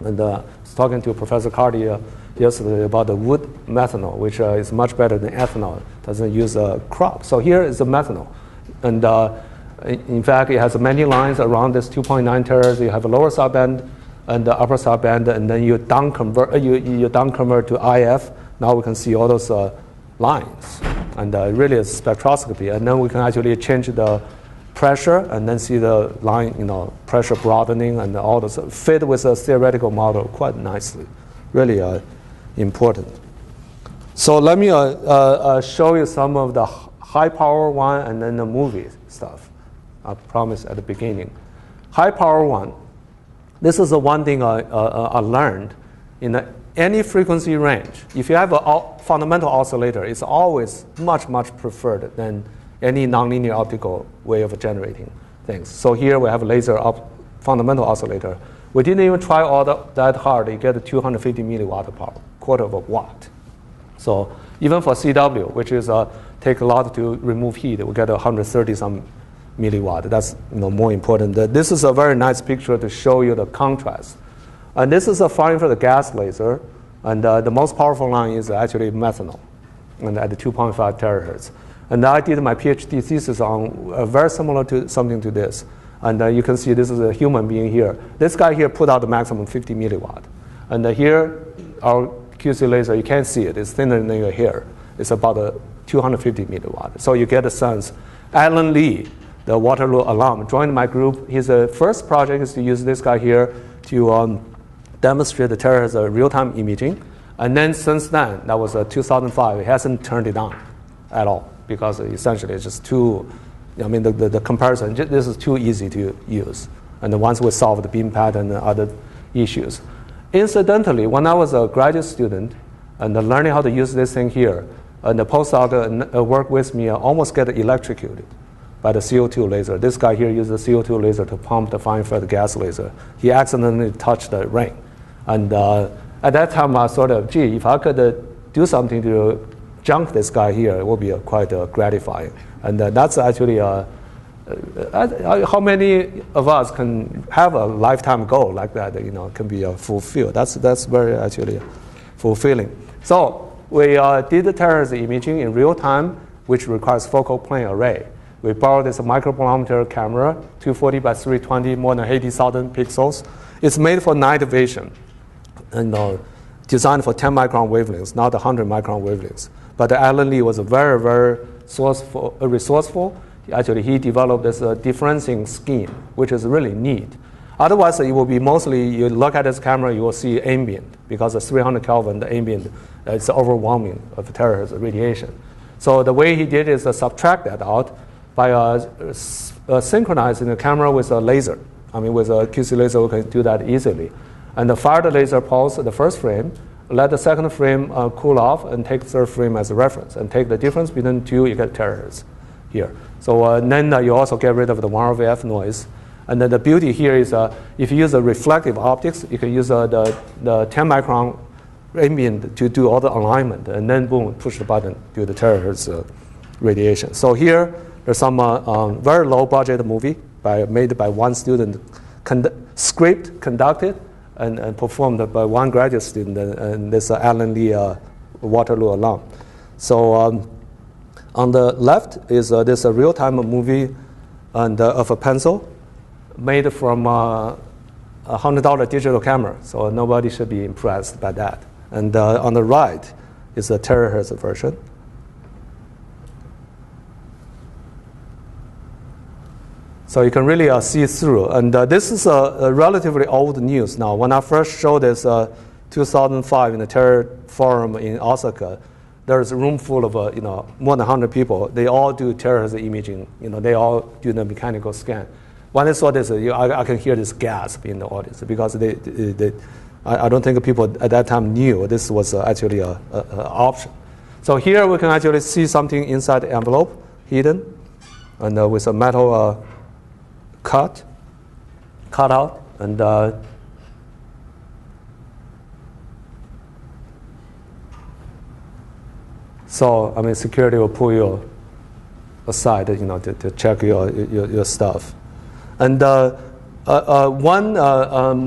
And I was talking to Professor Carty yesterday about the wood methanol, which is much better than ethanol. It doesn't use a crop. So here is the methanol. And in fact, it has many lines around this 2.9 terahertz. You have a lower sideband and the upper sideband, and then you down convert to IF. Now we can see all those lines. And really it's spectroscopy. And then we can actually change the pressure and then see the line, pressure broadening, and all this fit with a theoretical model quite nicely. Really important. So let me show you some of the high power one and then the movie stuff. I promised at the beginning. High power one. This is the one thing I learned in any frequency range. If you have a fundamental oscillator, it's always much, much preferred than any nonlinear optical way of generating things. So here we have a laser fundamental oscillator. We didn't even try all that hard. You get a 250 milliwatt power, quarter of a watt. So even for CW, which is take a lot to remove heat, we get 130 some milliwatt. That's more important. This is a very nice picture to show you the contrast. And this is a fine for the gas laser, and the most powerful line is actually methanol, and at the 2.5 terahertz. And I did my PhD thesis on very similar to something to this. And you can see this is a human being here. This guy here put out the maximum 50 milliwatt. And here, our QC laser, you can't see it. It's thinner than your hair. It's about 250 milliwatt. So you get a sense. Alan Lee, the Waterloo alum, joined my group. His first project is to use this guy here to demonstrate the terahertz real-time imaging. And then since then, that was 2005, he hasn't turned it on at all, because essentially it's just too, the comparison, this is too easy to use. And once we solve the beam pattern and other issues. Incidentally, when I was a graduate student and learning how to use this thing here, and the postdoc worked with me almost get electrocuted by the CO2 laser. This guy here used the CO2 laser to pump the fine field gas laser. He accidentally touched the ring. And at that time, I sort of, if I could do something to junk this guy here, it would be quite gratifying. And that's actually how many of us can have a lifetime goal like that, can be fulfilled. That's very actually fulfilling. So we did the terahertz imaging in real time, which requires focal plane array. We borrowed this microbolometer camera, 240 by 320, more than 80,000 pixels. It's made for night vision, and designed for 10 micron wavelengths, not 100 micron wavelengths. But Alan Lee was very, very resourceful. Actually, he developed this differencing scheme, which is really neat. Otherwise, it will be mostly, you look at this camera, you will see ambient, because at 300 Kelvin, the ambient is overwhelming of terahertz radiation. So the way he did is subtract that out by synchronizing the camera with a laser. With a QC laser, we can do that easily. And fire the laser pulse at the first frame, let the second frame cool off, and take the third frame as a reference, and take the difference between two, you get terahertz here. So then you also get rid of the 1 over F noise. And then the beauty here is if you use a reflective optics, you can use the 10 micron ambient to do all the alignment, and then boom, push the button, do the terahertz radiation. So here, there's some very low budget movie made by one student script conducted and performed by one graduate student, and this Alan Lee Waterloo alum. So on the left is this real-time movie and of a pencil made from a $100 digital camera. So nobody should be impressed by that. And on the right is a terahertz version. So you can really see through. And this is a relatively old news now. When I first showed this 2005 in the Terra Forum in Osaka, there's a room full of more than 100 people. They all do terahertz imaging. They all do the mechanical scan. When I saw this, I can hear this gasp in the audience because I don't think people at that time knew this was actually an option. So here we can actually see something inside the envelope, hidden, and with a metal cut out, and so I mean security will pull you aside, to check your stuff. And one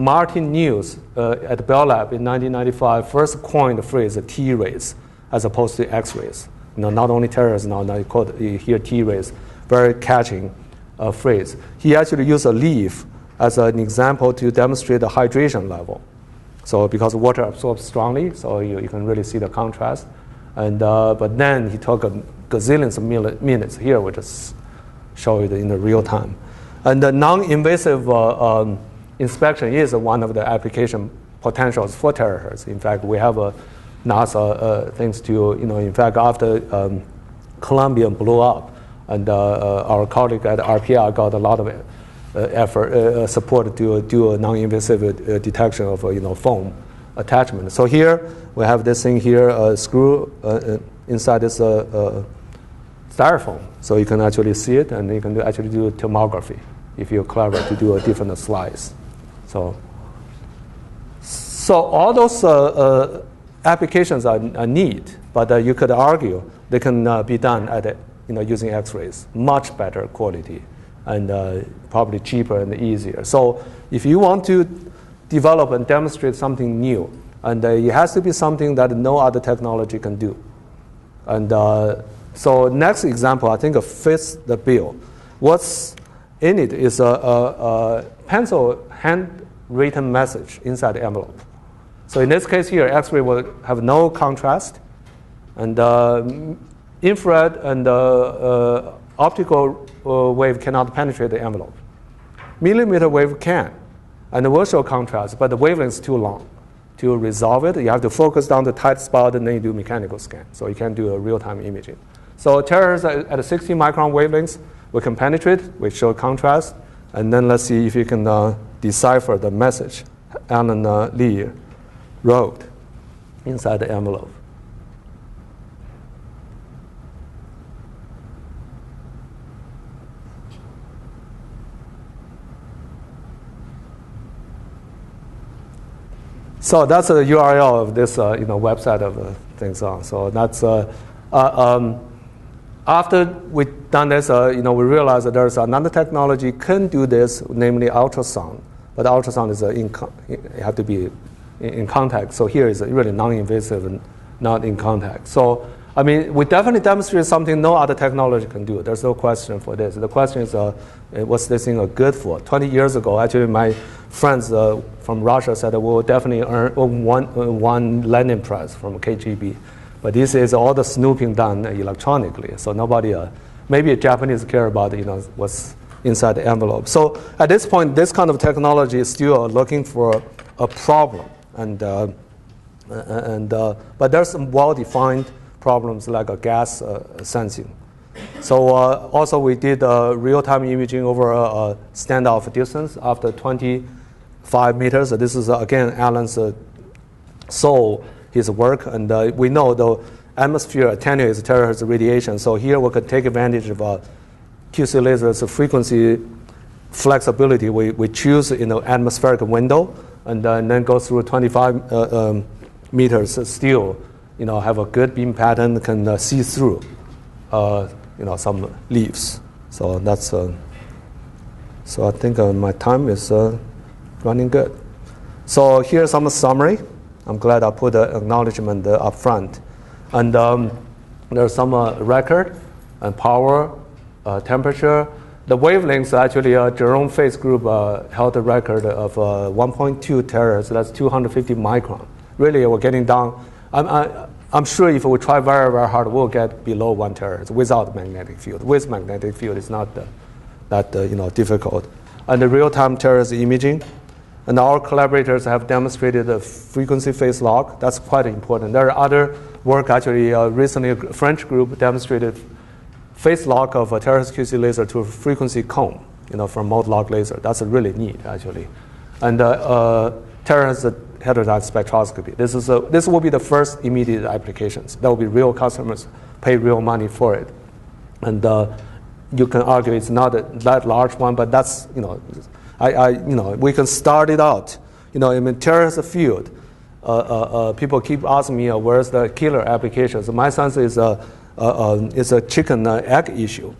Martin News at Bell Lab in 1995 first coined the phrase T-rays as opposed to X-rays. Not only terahertz now you hear T-rays, very catching phrase. He actually used a leaf as an example to demonstrate the hydration level. So because water absorbs strongly, so you can really see the contrast. And but then he took a gazillions of minutes. Here we just show it in the real time. And the non-invasive inspection is one of the application potentials for terahertz. In fact, we have NASA things to, in fact, after Columbia blew up, and our colleague at RPI got a lot of effort, support to do a non-invasive detection of foam attachment. So here we have this thing here, screw inside this styrofoam. So you can actually see it, and you can actually do tomography if you're clever to do a different slice. So all those applications are neat, but you could argue they can be done at using X-rays, much better quality, and probably cheaper and easier. So if you want to develop and demonstrate something new, and it has to be something that no other technology can do. And so next example, I think fits the bill. What's in it is a pencil handwritten message inside the envelope. So in this case here, X-ray will have no contrast, and infrared and optical wave cannot penetrate the envelope. Millimeter wave can, and will show contrast, but the wavelength is too long. To resolve it, you have to focus down the tight spot, and then you do mechanical scan. So you can't do a real-time imaging. So terahertz at a 60 micron wavelengths, we can penetrate, we show contrast, and then let's see if you can decipher the message Alan Lee wrote inside the envelope. So that's the URL of this website of things on. So that's after we've done this, we realized that there's another technology can do this, namely ultrasound. But ultrasound is you have to be in contact. So here is really non-invasive and not in contact. So I mean, we definitely demonstrated something no other technology can do. There's no question for this. The question is, what's this thing good for? 20 years ago, actually, my friends from Russia said we'll definitely earn one Lenin Prize from KGB. But this is all the snooping done electronically. So nobody, maybe Japanese care about what's inside the envelope. So at this point, this kind of technology is still looking for a problem, but there's some well-defined problems like a gas sensing. So also we did real-time imaging over a standoff distance after 25 meters. This is again Alan's his work, and we know the atmosphere attenuates terahertz radiation. So here we could take advantage of QC laser's frequency flexibility. We choose atmospheric window, and then go through 25 meters still. Have a good beam pattern, can see through, some leaves. So that's So I think my time is running good. So here's some summary. I'm glad I put the acknowledgement up front. And there's some record and power, temperature. The wavelengths, actually, Jerome Faith's group held a record of 1.2 terahertz. That's 250 micron. Really, we're getting down. I'm sure if we try very, very hard, we'll get below 1 terahertz without magnetic field. With magnetic field, it's not that difficult. And the real-time terrestrial imaging. And our collaborators have demonstrated a frequency phase lock. That's quite important. There are other work, actually, recently a French group demonstrated phase lock of a terrestrial QC laser to a frequency cone, from mode lock laser. That's really neat, actually. And terrestrial heterodyne spectroscopy. This will be the first immediate applications. There will be real customers pay real money for it. And you can argue it's not that large one, but that's, we can start it out. In the terrestrial field, people keep asking me, where's the killer applications? My sense is it's a chicken egg issue.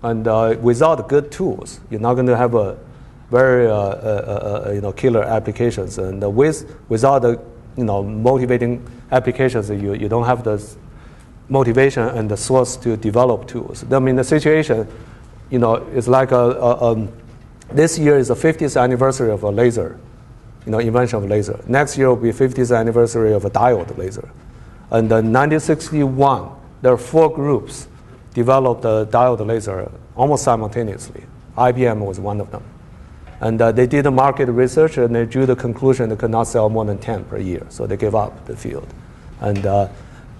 And without good tools, you're not going to have a very killer applications. And without the motivating applications, you don't have the motivation and the source to develop tools. I mean, the situation, is like this year is the 50th anniversary of a laser, invention of laser. Next year will be 50th anniversary of a diode laser. And in 1961, there are 4 groups developed the diode laser almost simultaneously. IBM was one of them. And they did the market research, and they drew the conclusion they could not sell more than 10 per year. So they gave up the field. And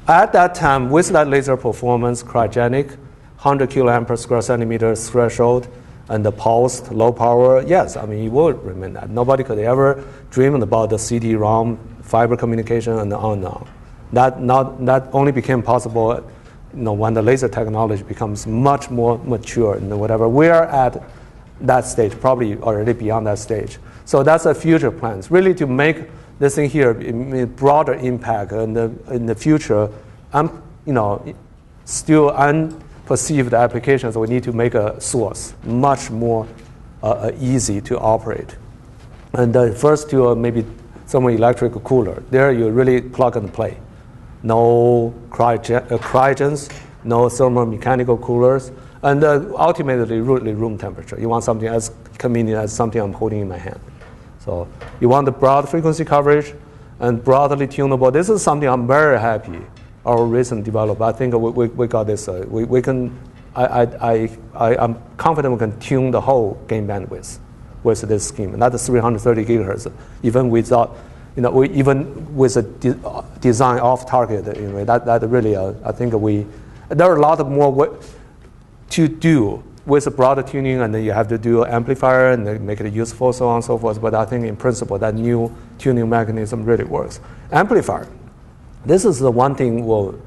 at that time, with that laser performance, cryogenic, 100 kiloamp per square centimeter threshold, and the pulsed low power, yes, you would remain that. Nobody could ever dream about the CD-ROM, fiber communication, and on and on. That only became possible, when the laser technology becomes much more mature and whatever. We are at that stage, probably already beyond that stage. So that's a future plans, really to make this thing here a broader impact in the future. Still unperceived applications, we need to make a source much more easy to operate. And first to maybe some electric cooler. There you really plug and play. No cryogens, no thermomechanical coolers, and ultimately really room temperature. You want something as convenient as something I'm holding in my hand. So you want the broad frequency coverage and broadly tunable. This is something I'm very happy our recent development. I think we got this. We can. I'm confident we can tune the whole gain bandwidth with this scheme, and that's 330 gigahertz, even without. Even with a design off target, that really, I think there are a lot of more to do with a broader tuning, and then you have to do an amplifier and then make it useful, so on and so forth. But I think in principle, that new tuning mechanism really works. Amplifier, this is the one thing will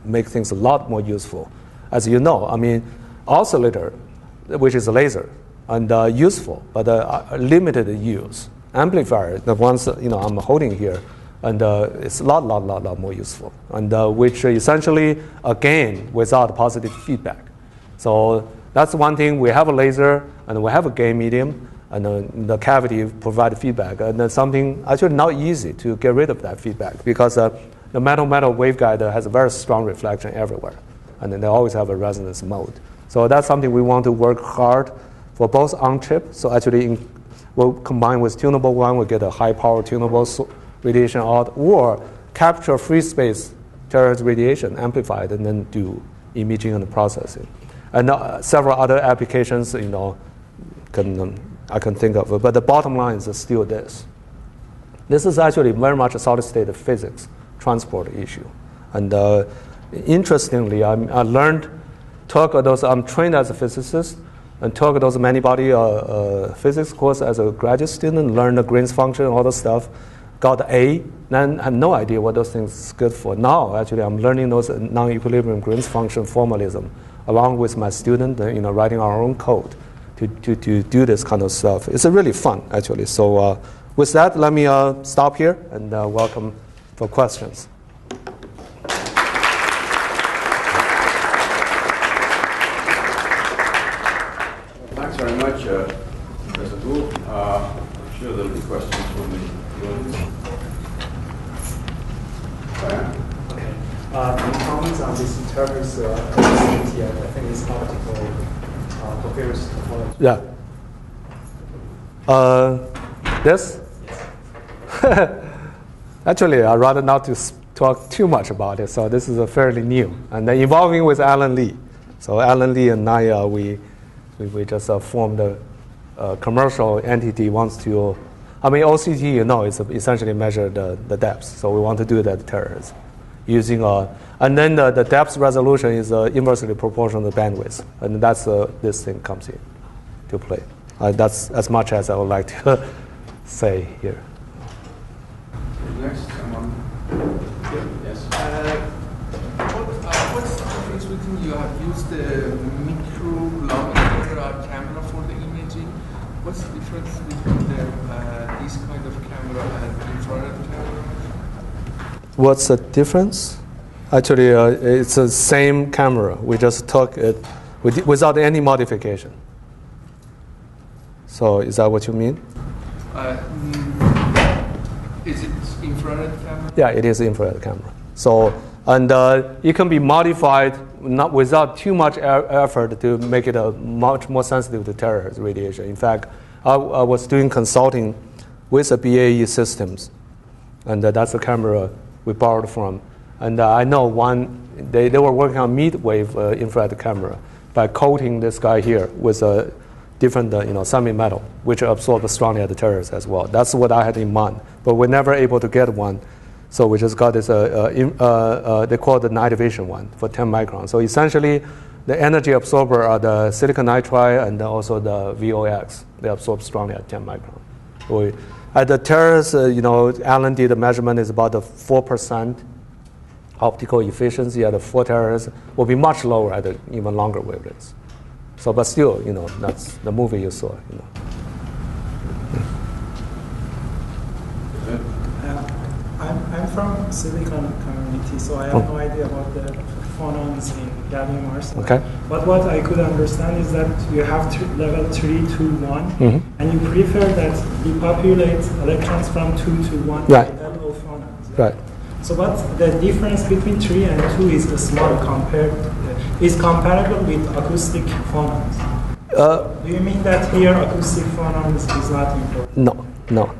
make things a lot more useful. As you know, oscillator, which is a laser, and useful, but limited use. Amplifier, the ones I'm holding here, and it's a lot more useful, and which essentially again without positive feedback. So that's one thing. We have a laser and we have a gain medium, and the cavity provide feedback, and then something actually not easy to get rid of that feedback because the metal waveguide has a very strong reflection everywhere, and then they always have a resonance mode. So that's something we want to work hard for both on chip. So actually we'll combine with tunable one, we'll get a high power tunable radiation out, or capture free space terrestrial radiation amplified and then do imaging and processing. And several other applications, I can think of. But the bottom line is still this. This is actually very much a solid state physics transport issue. And interestingly, I I'm trained as a physicist, and took those many-body physics course as a graduate student, learned the Green's function, all the stuff, got A, then I have no idea what those things is good for. Now, actually, I'm learning those non-equilibrium Green's function formalism, along with my student, writing our own code to do this kind of stuff. It's really fun, actually. So with that, let me stop here and welcome for questions. Thanks very much, I'm sure there'll be questions from the audience. Okay. Any comments on this interface activity? I think it's optical coherence topology. Yeah. This? Actually, I'd rather not to talk too much about it. So this is a fairly new and involving with Alan Lee. So Alan Lee and I, we just formed a commercial entity. Wants to, I mean, OCT, you know, is essentially measure the depth. So we want to do that terrace using and then the depth resolution is inversely proportional to the bandwidth, and that's this thing comes in to play. That's as much as I would like to say here. Next, someone. Yes. What's the difference between you have used the micro camera for the imaging? What's the difference between this kind of camera and infrared camera? What's the difference? Actually, it's the same camera. We just took it without any modification. So is that what you mean? Is it infrared camera? Yeah, it is infrared camera. So, and it can be modified not without too much effort to make it much more sensitive to terrace radiation. In fact, I was doing consulting with the BAE Systems, and that's the camera we borrowed from. And I know they were working on mid-wave infrared camera by coating this guy here with a different semi-metal, which absorbs strongly at the terrace as well. That's what I had in mind. But we're never able to get one. So we just got this, they call it the night vision one for 10 microns. So essentially, the energy absorber are the silicon nitride and also the VOX. They absorb strongly at 10 microns. At the terrace, Alan did the measurement is about the 4% optical efficiency at the 4 terrace. Will be much lower at the even longer wavelengths. So, but still, that's the movie you saw. I'm from silicon community, so I have no idea about the phonons in gallium arsenide. Okay. But what I could understand is that you have level 3 to 1, and you prefer that we populate electrons from 2 to 1 right. by LO phonons. Right. So what the difference between 3 and 2 is small is comparable with acoustic phonons. Do you mean that here acoustic phonons is not important? No.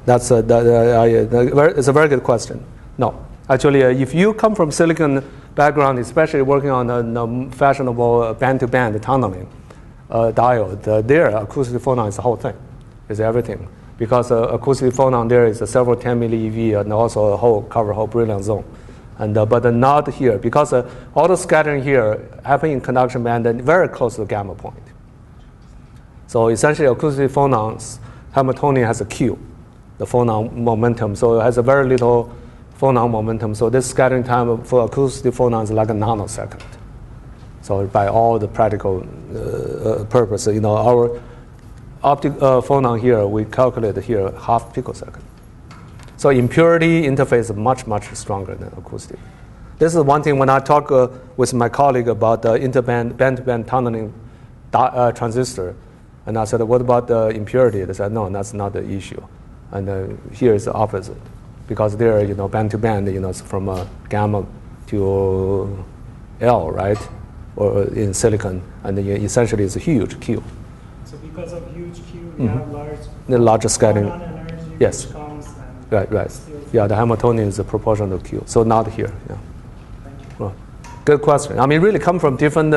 That's it's a very good question. No, actually, if you come from silicon background, especially working on a fashionable band-to-band tunneling diode, there acoustic phonon is the whole thing, is everything. Because acoustic phonon there is several 10 millieV and also cover whole brilliant zone. And but not here, because all the scattering here happen in conduction band and very close to the gamma point. So essentially, acoustic phonons, Hamiltonian has a Q, the phonon momentum. So it has a very little phonon momentum. So this scattering time for acoustic phonons is like a nanosecond. So by all the practical purposes, our optic phonon here, we calculate here half picosecond. So impurity interface is much, much stronger than acoustic. This is one thing when I talk with my colleague about the band-to-band tunneling transistor, and I said, what about the impurity? They said, no, that's not the issue. And here is the opposite, because there, band-to-band, it's from gamma to L, right? Or in silicon, and essentially it's a huge Q. So because of huge Q, we have the larger scattering. Energy Yes. which comes Right. Yeah, the Hamiltonian is a proportional to Q. So not here. Yeah. Thank you. Well, good question. I mean, really come from different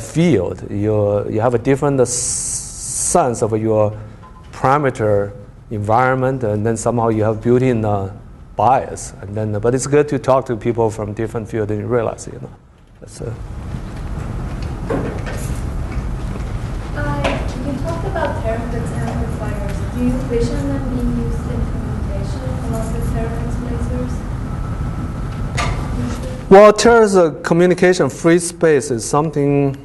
field. You have a different sense of your parameter environment, and then somehow you have built-in bias. And then, but it's good to talk to people from different fields and you realize, That's, you talked about terahertz amplifiers. Do you envision them being used in communication along with terahertz lasers? Well, terrace communication free space is something.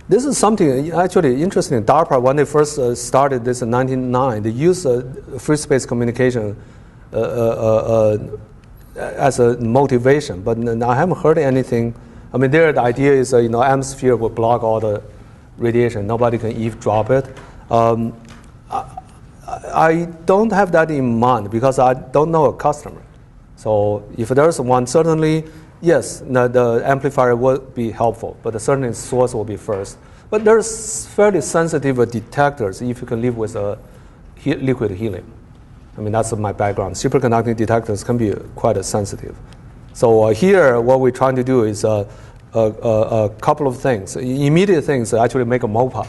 This is something actually interesting. DARPA, when they first started this in 1999, they used free space communication as a motivation, but I haven't heard anything. I mean, the idea is, atmosphere will block all the radiation. Nobody can eavesdrop it. I don't have that in mind because I don't know a customer. So if there's one, certainly, yes, the amplifier would be helpful, but certainly source will be first. But there's fairly sensitive detectors if you can live with a liquid helium. I mean, that's my background. Superconducting detectors can be quite sensitive. So here, what we're trying to do is a couple of things. Immediate things actually make a MOPA.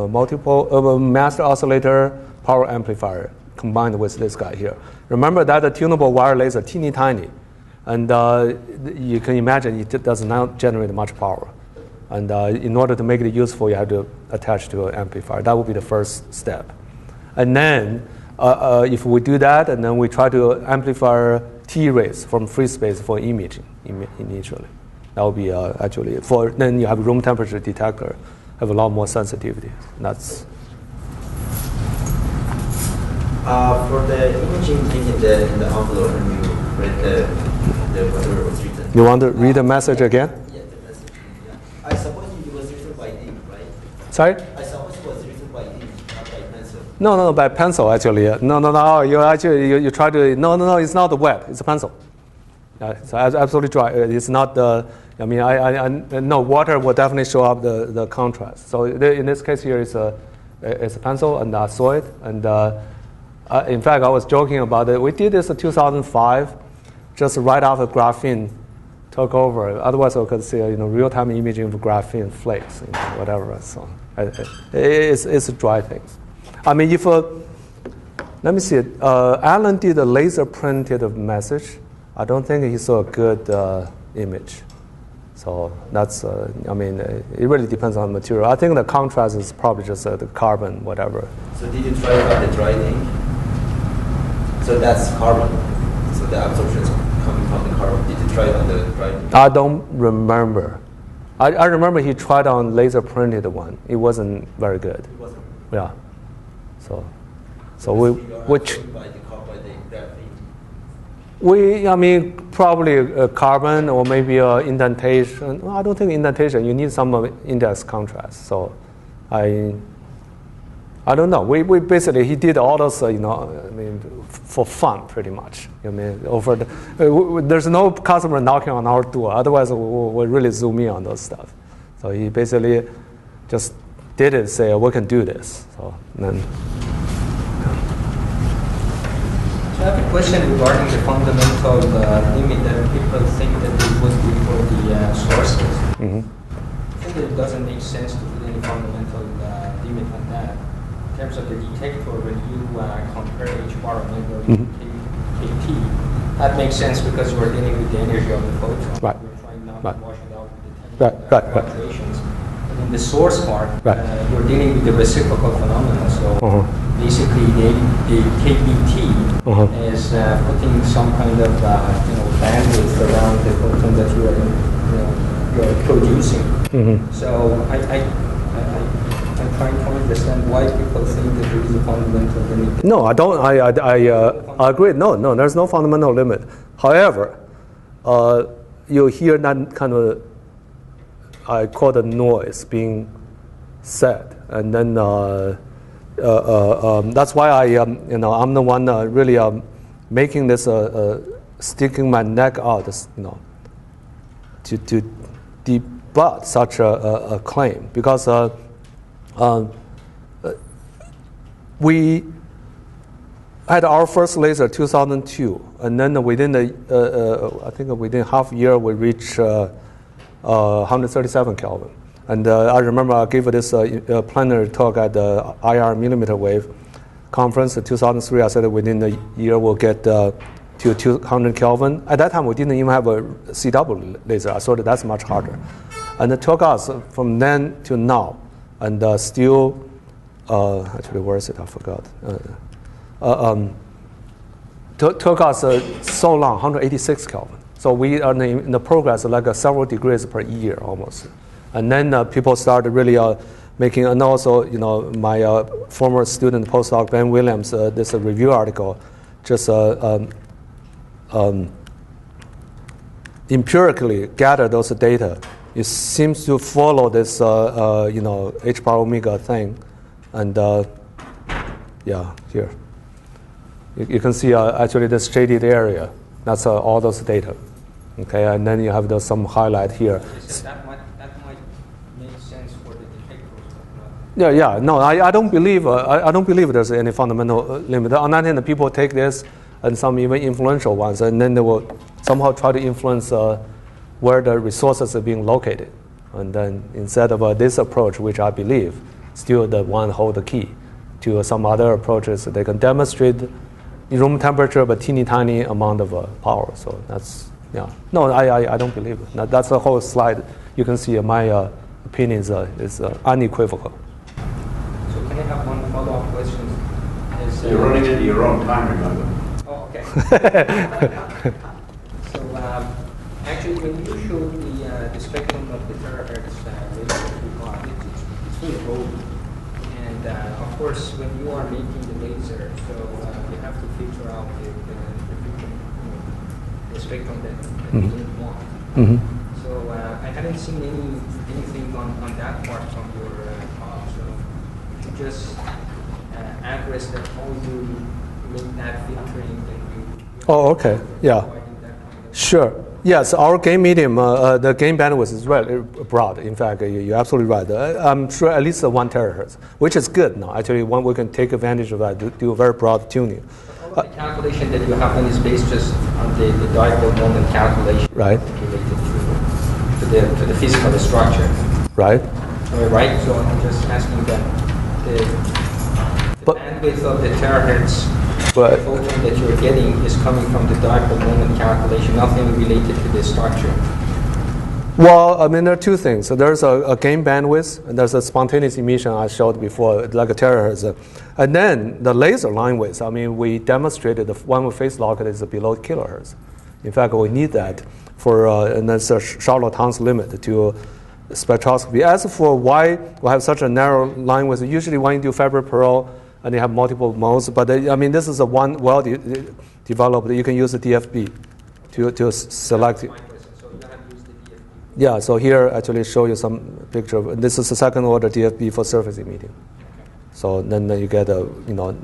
Multiple master oscillator power amplifier combined with this guy here. Remember that the tunable wire laser teeny tiny, and you can imagine it does not generate much power. And in order to make it useful, you have to attach to an amplifier. That would be the first step. And then if we do that, and then we try to amplify T-rays from free space for imaging initially. That would be actually then you have room temperature detector, have a lot more sensitivity. That's for the imaging thing in the envelope, when you read the whatever was written. You want to read the message again? Yeah, the message. Yeah. I suppose it was written by ink, right? Sorry? I suppose it was written by ink, not by pencil. No, by pencil actually. No. You actually you try to no. It's not the wet. It's a pencil. It's absolutely dry. It's not the. I mean, I no water will definitely show up the contrast. So in this case here, it's a pencil, and I saw it. And in fact, I was joking about it. We did this in 2005, just right after graphene took over. Otherwise, I could see real-time imaging of graphene flakes, whatever. So it's dry things. I mean, if let me see it. Alan did a laser printed message. I don't think he saw a good image. So that's, I mean, it really depends on the material. I think the contrast is probably just the carbon, whatever. So did you try it on the dry ink? So that's carbon. So the absorption is coming from the carbon. Did you try it on the dry ink? I don't remember. I remember he tried on laser printed one. It wasn't very good. It wasn't. Yeah. So I mean, probably carbon or maybe indentation. Well, I don't think indentation. You need some index contrast. So, I don't know. We basically he did all those I mean, for fun pretty much. I mean, there's no customer knocking on our door. Otherwise, we'll really zoom in on those stuff. So he basically just did it. Say we can do this. So then. I have a question regarding the fundamental limit that people think that it would be for the sources. Mm-hmm. I think it doesn't make sense to put any fundamental limit on that. In terms of the detector, when you compare H bar omega to KT, that makes sense because you are dealing with the energy of the photon. Right. You're trying not to wash it out with the fluctuations. And in the source part, you're dealing with the reciprocal phenomena. So basically, the KBT is putting some kind of bandwidth around the photon that you are producing. Mm-hmm. So I'm trying to understand why people think that there is a fundamental limit. No, I don't. I agree. No, there's no fundamental limit. However, you hear that kind of I call the noise being said, and then that's why I'm the one really making this sticking my neck out, to debut such a claim, because we had our first laser 2002, and then within I think within half a year we reached 137 Kelvin. And I remember I gave this plenary talk at the IR millimeter wave conference in 2003. I said that within a year we'll get to 200 Kelvin. At that time, we didn't even have a CW laser. I thought that's much harder. And it took us from then to now, and still, actually, where is it? I forgot. Took us so long, 186 Kelvin. So we are in the progress like several degrees per year almost. And then people started really making, and also, my former student, postdoc Ben Williams, this review article, just empirically gather those data, it seems to follow this, h bar omega thing. And yeah, here. You can see actually this shaded area. That's all those data. Okay, and then you have some highlight here. So that might make sense for the detectors. Yeah. No, I don't believe. I don't believe there's any fundamental limit. On that hand, people take this and some even influential ones, and then they will somehow try to influence where the resources are being located. And then instead of this approach, which I believe still the one hold the key to some other approaches, they can demonstrate room temperature but teeny tiny amount of power. So that's no, I don't believe it. That's the whole slide. You can see my opinion is unequivocal. So can I have one follow-up question? You're running into your own time, remember? Oh, okay. So actually, when you showed the spectrum of the terahertz laser it's really broad. And of course, when you are making the laser, so you have to filter out the spectrum that you don't want. So I haven't seen anything on that part from your talk. So to just address that, how you make that filtering and you Oh, okay. Yeah. Sure. Yes, our gain medium, the gain bandwidth is really broad. In fact, you're absolutely right. I'm sure at least 1 terahertz, which is good now. Actually, we can take advantage of that, do a very broad tuning. The calculation that you have done is based just on the dipole moment calculation, right? Related to the physical structure, right? Right. So I'm just asking that the bandwidth of the terahertz photon that you're getting is coming from the dipole moment calculation, nothing related to the structure. Well, I mean, there are two things. So there's a gain bandwidth, and there's a spontaneous emission I showed before, like a terahertz. And then the laser line width, I mean, we demonstrated the one with phase lock is below kilohertz. In fact, we need that for, and that's a Charlotte-Towns limit to spectroscopy. As for why we have such a narrow line width, usually when you do Fabry-Perot, and they have multiple modes, but I mean, this is a one well-developed, you can use the DFB to select it. Yeah, so here actually show you some picture of, this is the second order DFB for surface emitting. So then you get a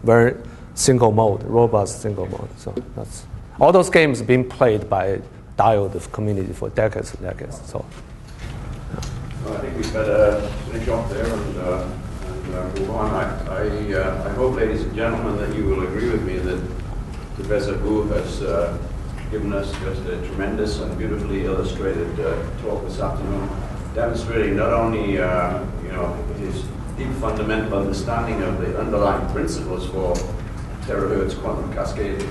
very single mode, robust single mode. So that's all those games being played by diode community for decades and decades. So well, I think we better finish off there and move on. I hope, ladies and gentlemen, that you will agree with me that Professor Hu has given us just a tremendous and beautifully illustrated talk this afternoon, demonstrating not only his deep fundamental understanding of the underlying principles for terahertz quantum cascade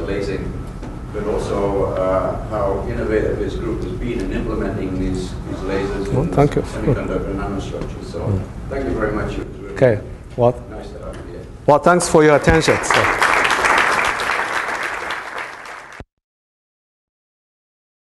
lasing, but also how innovative his group has been in implementing these lasers in semiconductor nanostructures. So thank you very much. It was really okay. Well, nice to have you here. Well, thanks for your attention. So.